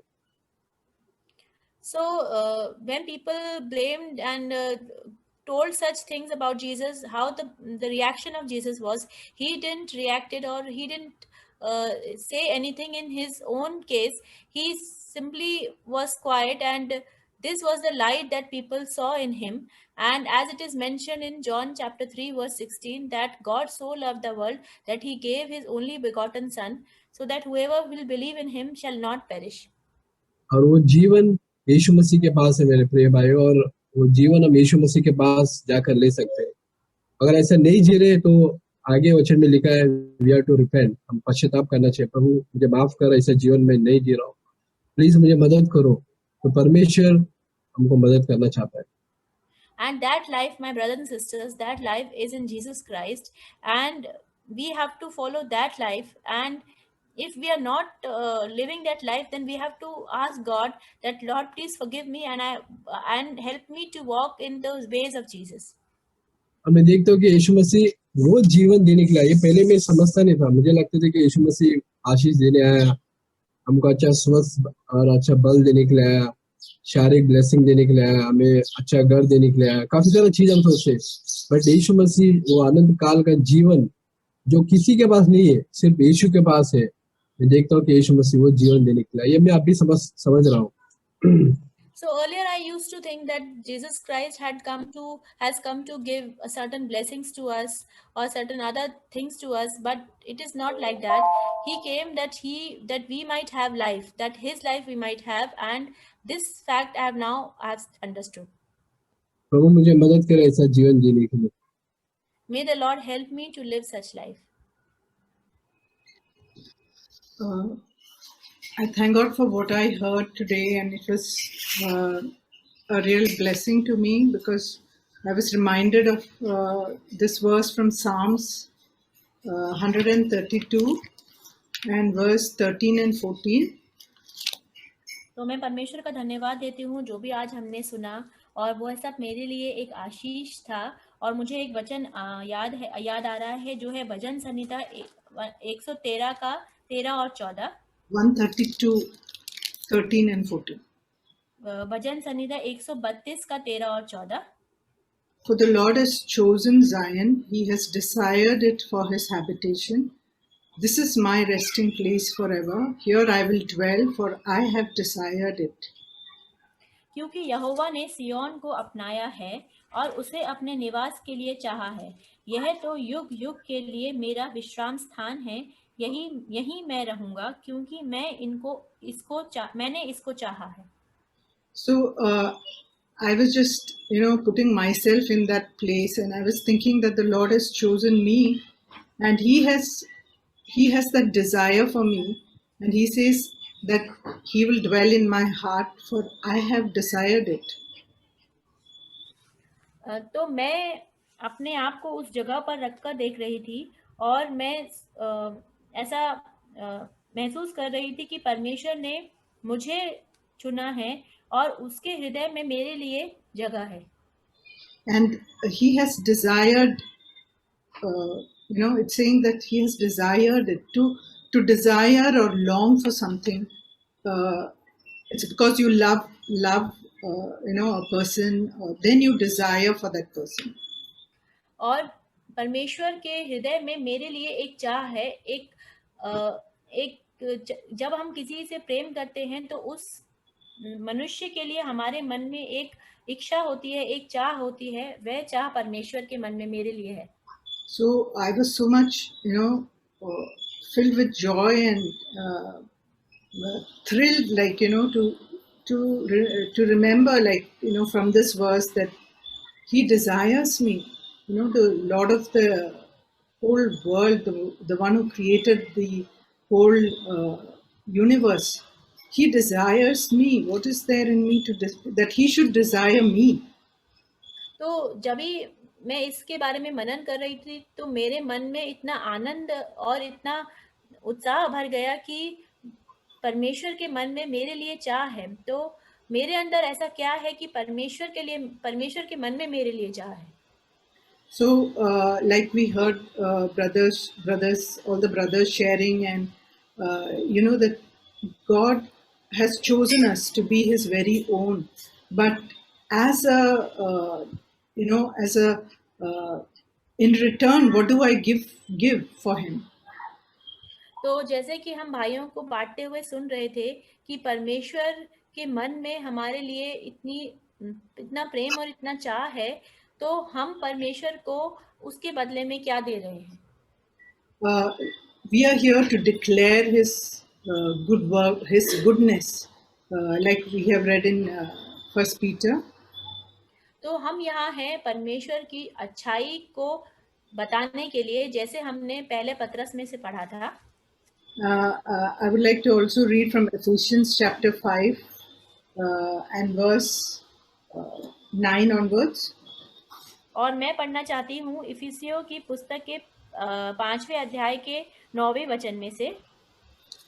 So when people blamed and told such things about Jesus, how the reaction of Jesus was, he didn't reacted, or he didn't say anything in his own case. He simply was quiet, and this was the light that people saw in him. And as it is mentioned in John chapter 3 verse 16, that God so loved the world that he gave his only begotten son, so that whoever will believe in him shall not perish. और वो जीवन यीशु मसीह के पास है मेरे प्रिय भाई, और वो जीवन हम यीशु मसीह के पास जाकर ले सकते हैं। अगर ऐसा नहीं जी रहे तो आगे वचन में लिखा है वी आर टू रिपेंट, हम पश्चाताप करना चाहिए। प्रभु मुझे माफ कर, ऐसा जीवन में नहीं जी रहा हूँ, प्लीज मुझे मदद करो। तो परमेश्वर हमको मदद करना चाहता है। And that life, my brothers and sisters, that life is in Jesus Christ, and we have to follow that life. And if we are not living that life, then we have to ask God that, Lord, please forgive me, and help me to walk in those ways of Jesus. और मैं देखता हूँ कि यीशु मसीह वो जीवन देने के लिए, ये पहले मैं समझता नहीं था, मुझे लगता था कि यीशु मसीह आशीष देने आया, हमको अच्छा स्वस्थ और अच्छा बल देने के लिए आया, शारीरिक ब्लेसिंग देने के लिए आया, हमें अच्छा घर देने के लिए आया, काफी सारा चीज हम सोचते। बट यीशु मसीह वो अनंत काल का जीवन जो किसी के पास नहीं है, सिर्फ यीशु के पास है। मैं देखता हूँ कि यीशु मसीह वो जीवन देने के लिए, ये मैं अभी समझ रहा हूँ। So earlier I used to think that Jesus Christ has come to give certain blessings to us or certain other things to us, but it is not like that. He came that we might have life, that his life we might have, and this fact I have understood. प्रभु मुझे मदद करे ऐसा जीवन जीने के लिए। May the Lord help me to live such life. I thank God for what I heard today, and it was a real blessing to me, because I was reminded of this verse from Psalms 132 and verse 13 and 14. तो मैं परमेश्वर का धन्यवाद देती हूँ जो भी आज हमने सुना, और वो सब मेरे लिए एक आशीष था। और मुझे एक वचन याद आ रहा है, जो है भजन संहिता 113 का 13 और 14। 132, 13 and 14. भजन संहिता 132 का 13 और 14। For the Lord has chosen Zion, he has desired it for his habitation. This is my resting place forever. Here I will dwell, for I have desired it. क्योंकि यहोवा ने सियोन को अपनाया है और उसे अपने निवास के लिए चाहा है। यह तो युग युग के लिए मेरा विश्राम स्थान है। यही मैं रहूंगा, क्योंकि मैंने इसको चाहा है। So I was just, putting myself in that place, and I was thinking that the Lord has chosen me, and He has that desire for me, and He says that He will dwell in my heart, for I have desired it. तो मैं अपने आप को उस जगह पर रखकर देख रही थी, और मैं ऐसा महसूस कर रही थी कि परमेश्वर ने मुझे चुना है और उसके हृदय में मेरे लिए जगह है। And He has desired, it's saying that He has desired it. To desire or long for something, it's because you love, a person, then you desire for that person. और परमेश्वर के हृदय में मेरे लिए एक चाह है, जब हम किसी से प्रेम करते हैं तो उस मनुष्य के लिए हमारे मन में एक इच्छा होती है, एक चाह होती है। वह चाह परमेश्वर के मन में मेरे लिए है। So I was so much, filled with joy and thrilled, like, to remember, like, from this verse that He desires me. The Lord of the whole world, the one who created the whole universe, He desires me. What is there in me that He should desire me? तो जब भी मैं इसके बारे में मनन कर रही थी, तो मेरे मन में इतना आनंद और इतना उत्साह भर गया कि परमेश्वर के मन में मेरे लिए चाह है। तो मेरे अंदर ऐसा क्या है कि परमेश्वर के मन में मेरे लिए चाह है। So, like we heard brothers, all the brothers sharing, and that God has chosen us to be His very own. But as a as a in return, what do I give for him? तो जैसे कि हम भाइयों को बांटते हुए सुन रहे थे कि परमेश्वर के मन में हमारे लिए इतना प्रेम और इतना चाह है, तो हम परमेश्वर को उसके बदले में क्या दे रहे हैं? We are here to declare his good work, his goodness, like we have read in First Peter. तो हम यहाँ हैं परमेश्वर की अच्छाई को बताने के लिए, जैसे हमने पहले पत्रस में से पढ़ा था. I would like to also read from Ephesians chapter 5 and verse 9 onwards. और मैं पढ़ना चाहती हूँ इफिसियों की पुस्तक के 5वें अध्याय के 9वें वचन में से.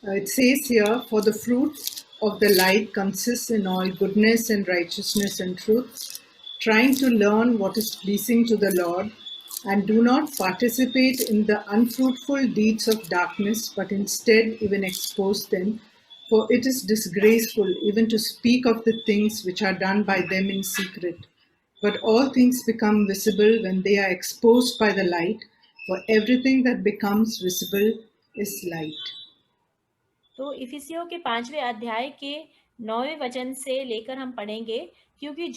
It says here, for the fruit of the light consists in all goodness and righteousness and truth, trying to learn what is pleasing to the Lord, and do not participate in the unfruitful deeds of darkness, but instead even expose them. For it is disgraceful even to speak of the things which are done by them in secret. But all things become visible when they are exposed by the light, for everything that becomes visible is light. तो इफिसियों के 5वें अध्याय के 9वें वचन से लेकर हम पढ़ेंगे, क्योंकि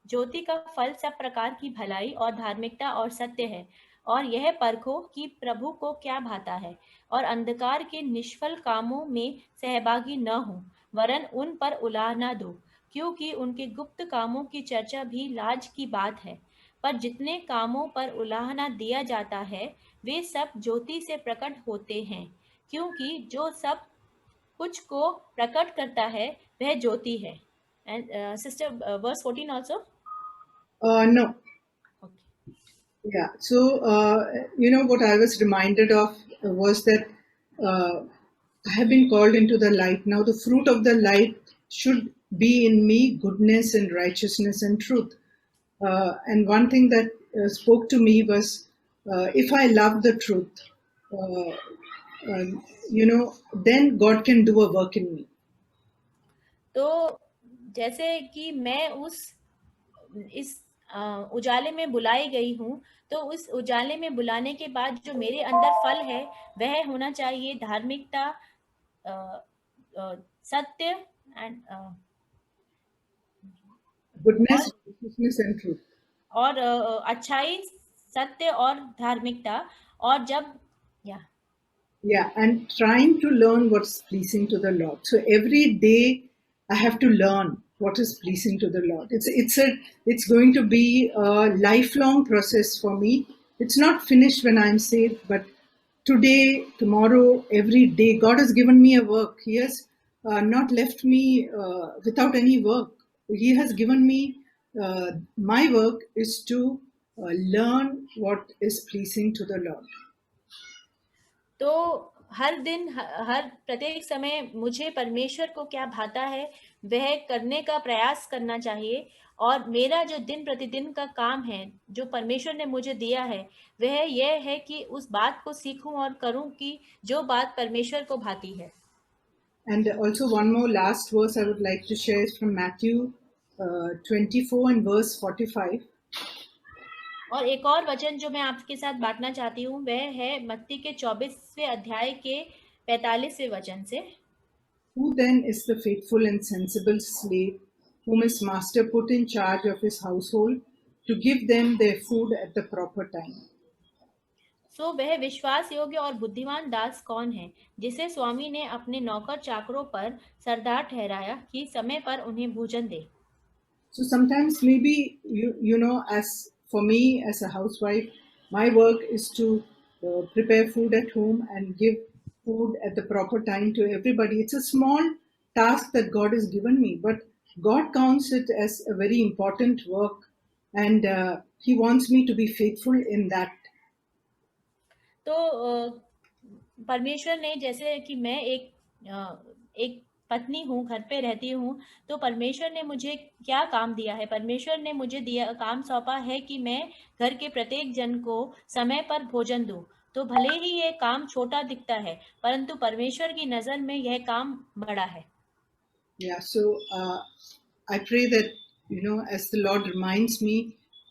ज्योति का फल सब प्रकार की भलाई और धार्मिकता और सत्य है, और यह परखो कि प्रभु को क्या भाता है, और अंधकार के निष्फल कामों में सहभागी न हो, वरन उन पर उलाह न दो, क्योंकि उनके गुप्त कामों की चर्चा भी लाज की बात है. पर जितने कामों पर उलाह न दिया जाता है, वे सब ज्योति से प्रकट होते हैं, क्योंकि जो सब कुछ को प्रकट करता है वह ज्योति है. And sister, verse 14 also? No. Okay. Yeah. So, what I was reminded of was that I have been called into the light. Now, the fruit of the light should be in me, goodness and righteousness and truth. And one thing that spoke to me was, if I love the truth, then God can do a work in me. तो जैसे कि मैं इस उजाले में बुलाई गई हूँ, तो उस उजाले में बुलाने के बाद जो मेरे अंदर फल है वह होना चाहिए धार्मिकता, सत्य and goodness, righteousness and truth. और अच्छाई, सत्य और धार्मिकता. और जब and trying to learn what's pleasing to the Lord. So every day I have to learn what is pleasing to the Lord. It's going to be a lifelong process for me. It's not finished when I'm saved, but today, tomorrow, every day, God has given me a work. He has not left me without any work. He has given me, my work is to learn what is pleasing to the Lord. तो हर दिन, हर प्रत्येक समय मुझे परमेश्वर को क्या भाता है वह करने का प्रयास करना चाहिए. और मेरा जो दिन प्रतिदिन का काम है जो परमेश्वर ने मुझे दिया है, वह यह है कि उस बात को सीखूं और करूं कि जो बात परमेश्वर को भाती है. And also one more last verse I would like to share is from Matthew 24 and verse 45. और एक और वचन जो मैं आपके साथ बांटना चाहती हूँ वह है मत्ती के 24वें अध्याय के 45वें वचन से. Who then is the faithful and sensible slave whom his master put in charge of his household to give them their food at the proper time? सो वह विश्वास योग्य और बुद्धिमान दास कौन है जिसे स्वामी ने अपने नौकर चाकरों पर सरदार ठहराया कि समय पर उन्हें भोजन दे. So sometimes maybe as for me as a housewife, my work is to prepare food at home and give food at the proper time to everybody. It's a small task that God has given me, but God counts it as a very important work, and He wants me to be faithful in that. तो परमेश्वर ने, जैसे कि मैं एक पत्नी हूँ, घर पे रहती हूँ, तो परमेश्वर ने मुझे क्या काम दिया है? परमेश्वर ने मुझे काम सौंपा है कि मैं घर के प्रत्येक जन को समय पर भोजन दूं. तो भले ही ये काम छोटा दिखता है, परंतु परमेश्वर की नजर में यह काम बड़ा है. Yeah, so I pray that as the Lord reminds me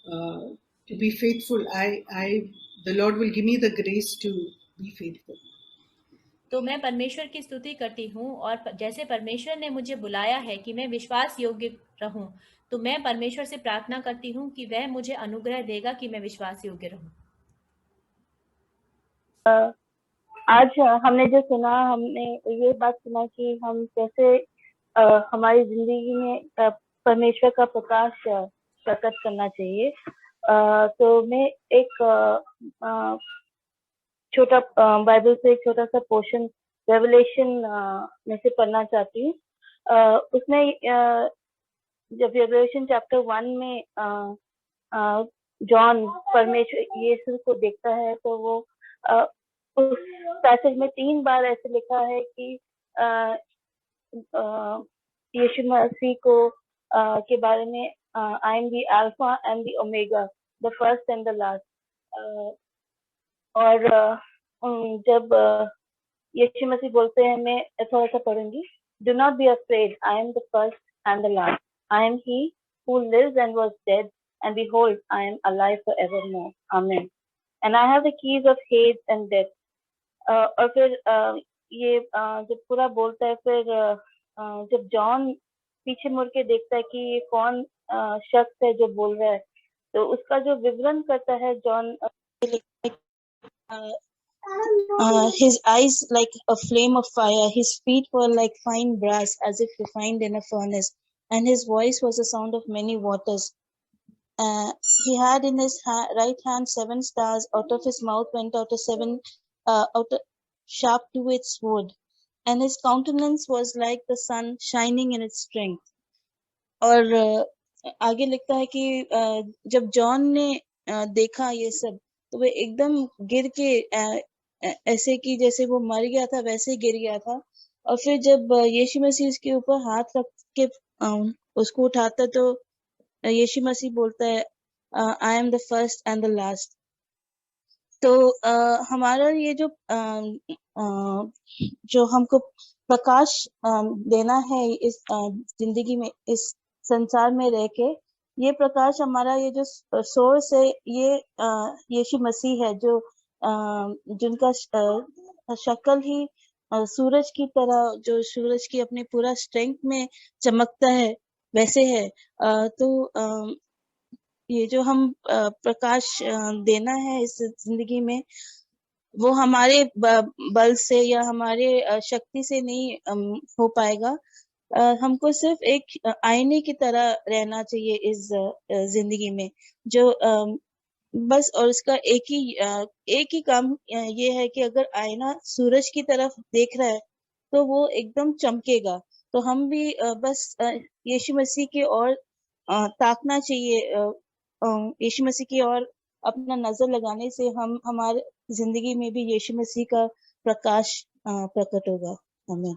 to be faithful, the Lord will give me the grace to be faithful. तो मैं परमेश्वर की स्तुति करती हूँ, और जैसे परमेश्वर ने मुझे बुलाया है कि मैं विश्वास योग्य रहूं, तो मैं परमेश्वर से प्रार्थना करती हूँ कि वह मुझे अनुग्रह देगा कि मैं विश्वास योग्य रहूं। आज हमने जो सुना, हमने ये बात सुना कि हम कैसे हमारी जिंदगी में परमेश्वर का प्रकाश प्रकट करना चाहिए। तो मैं एक छोटा बाइबल से एक छोटा सा पोर्शन रेवलेशन में से पढ़ना चाहती हूँ। उसमें जब रेवलेशन चैप्टर 1 में जॉन परमेश्वर यीशु को देखता है, तो वो उस पैसेज में 3 बार ऐसे लिखा है कि यीशु मसीह को के बारे में I am the alpha and the omega, the first and the last. और जब यीशु मसीह बोलते हैं, मैं थोड़ा सा पढ़ूंगी। Do not be afraid, I am the first and the last, I am he who lives and was dead, and behold, I am alive forevermore. Amen. And I have the keys of Hades and death. और फिर ये जब पूरा बोलता है, फिर जब John पीछे मुड़ के देखता है कि ये कौन शख्स है जो बोल रहा है, तो उसका जो विवरण करता है John, his eyes like a flame of fire, his feet were like fine brass as if refined in a furnace, and his voice was the sound of many waters. He had in his right hand 7 stars. Out of his mouth went out a sharp two-edged sword, and his countenance was like the sun shining in its strength. और आगे लिखता है कि जब John ने देखा ये सब, तो वह एकदम गिर के ऐसे कि जैसे वो मर गया था वैसे गिर गया था। और फिर जब यीशु मसीह उसके ऊपर हाथ रख के उसको उठाता, तो यीशु मसीह बोलता है, आई am the first and the last. तो हमारा ये जो हमको प्रकाश देना है इस जिंदगी में, इस संसार में रह के, ये प्रकाश हमारा ये जो सोर्स है, ये यीशु मसीह है, जो जिनका शक्ल ही सूरज की तरह, जो सूरज की अपने पूरा स्ट्रेंथ में चमकता है वैसे है। तो ये जो हम प्रकाश देना है इस जिंदगी में, वो हमारे बल से या हमारे शक्ति से नहीं हो पाएगा। हमको सिर्फ एक आईने की तरह रहना चाहिए इस जिंदगी में, जो बस, और इसका एक ही काम ये है कि अगर आईना सूरज की तरफ देख रहा है तो वो एकदम चमकेगा। तो हम भी बस यीशु मसीह की ओर ताकना चाहिए। यीशु मसीह की ओर अपना नजर लगाने से हम हमारे जिंदगी में भी यीशु मसीह का प्रकाश प्रकट होगा। आमीन।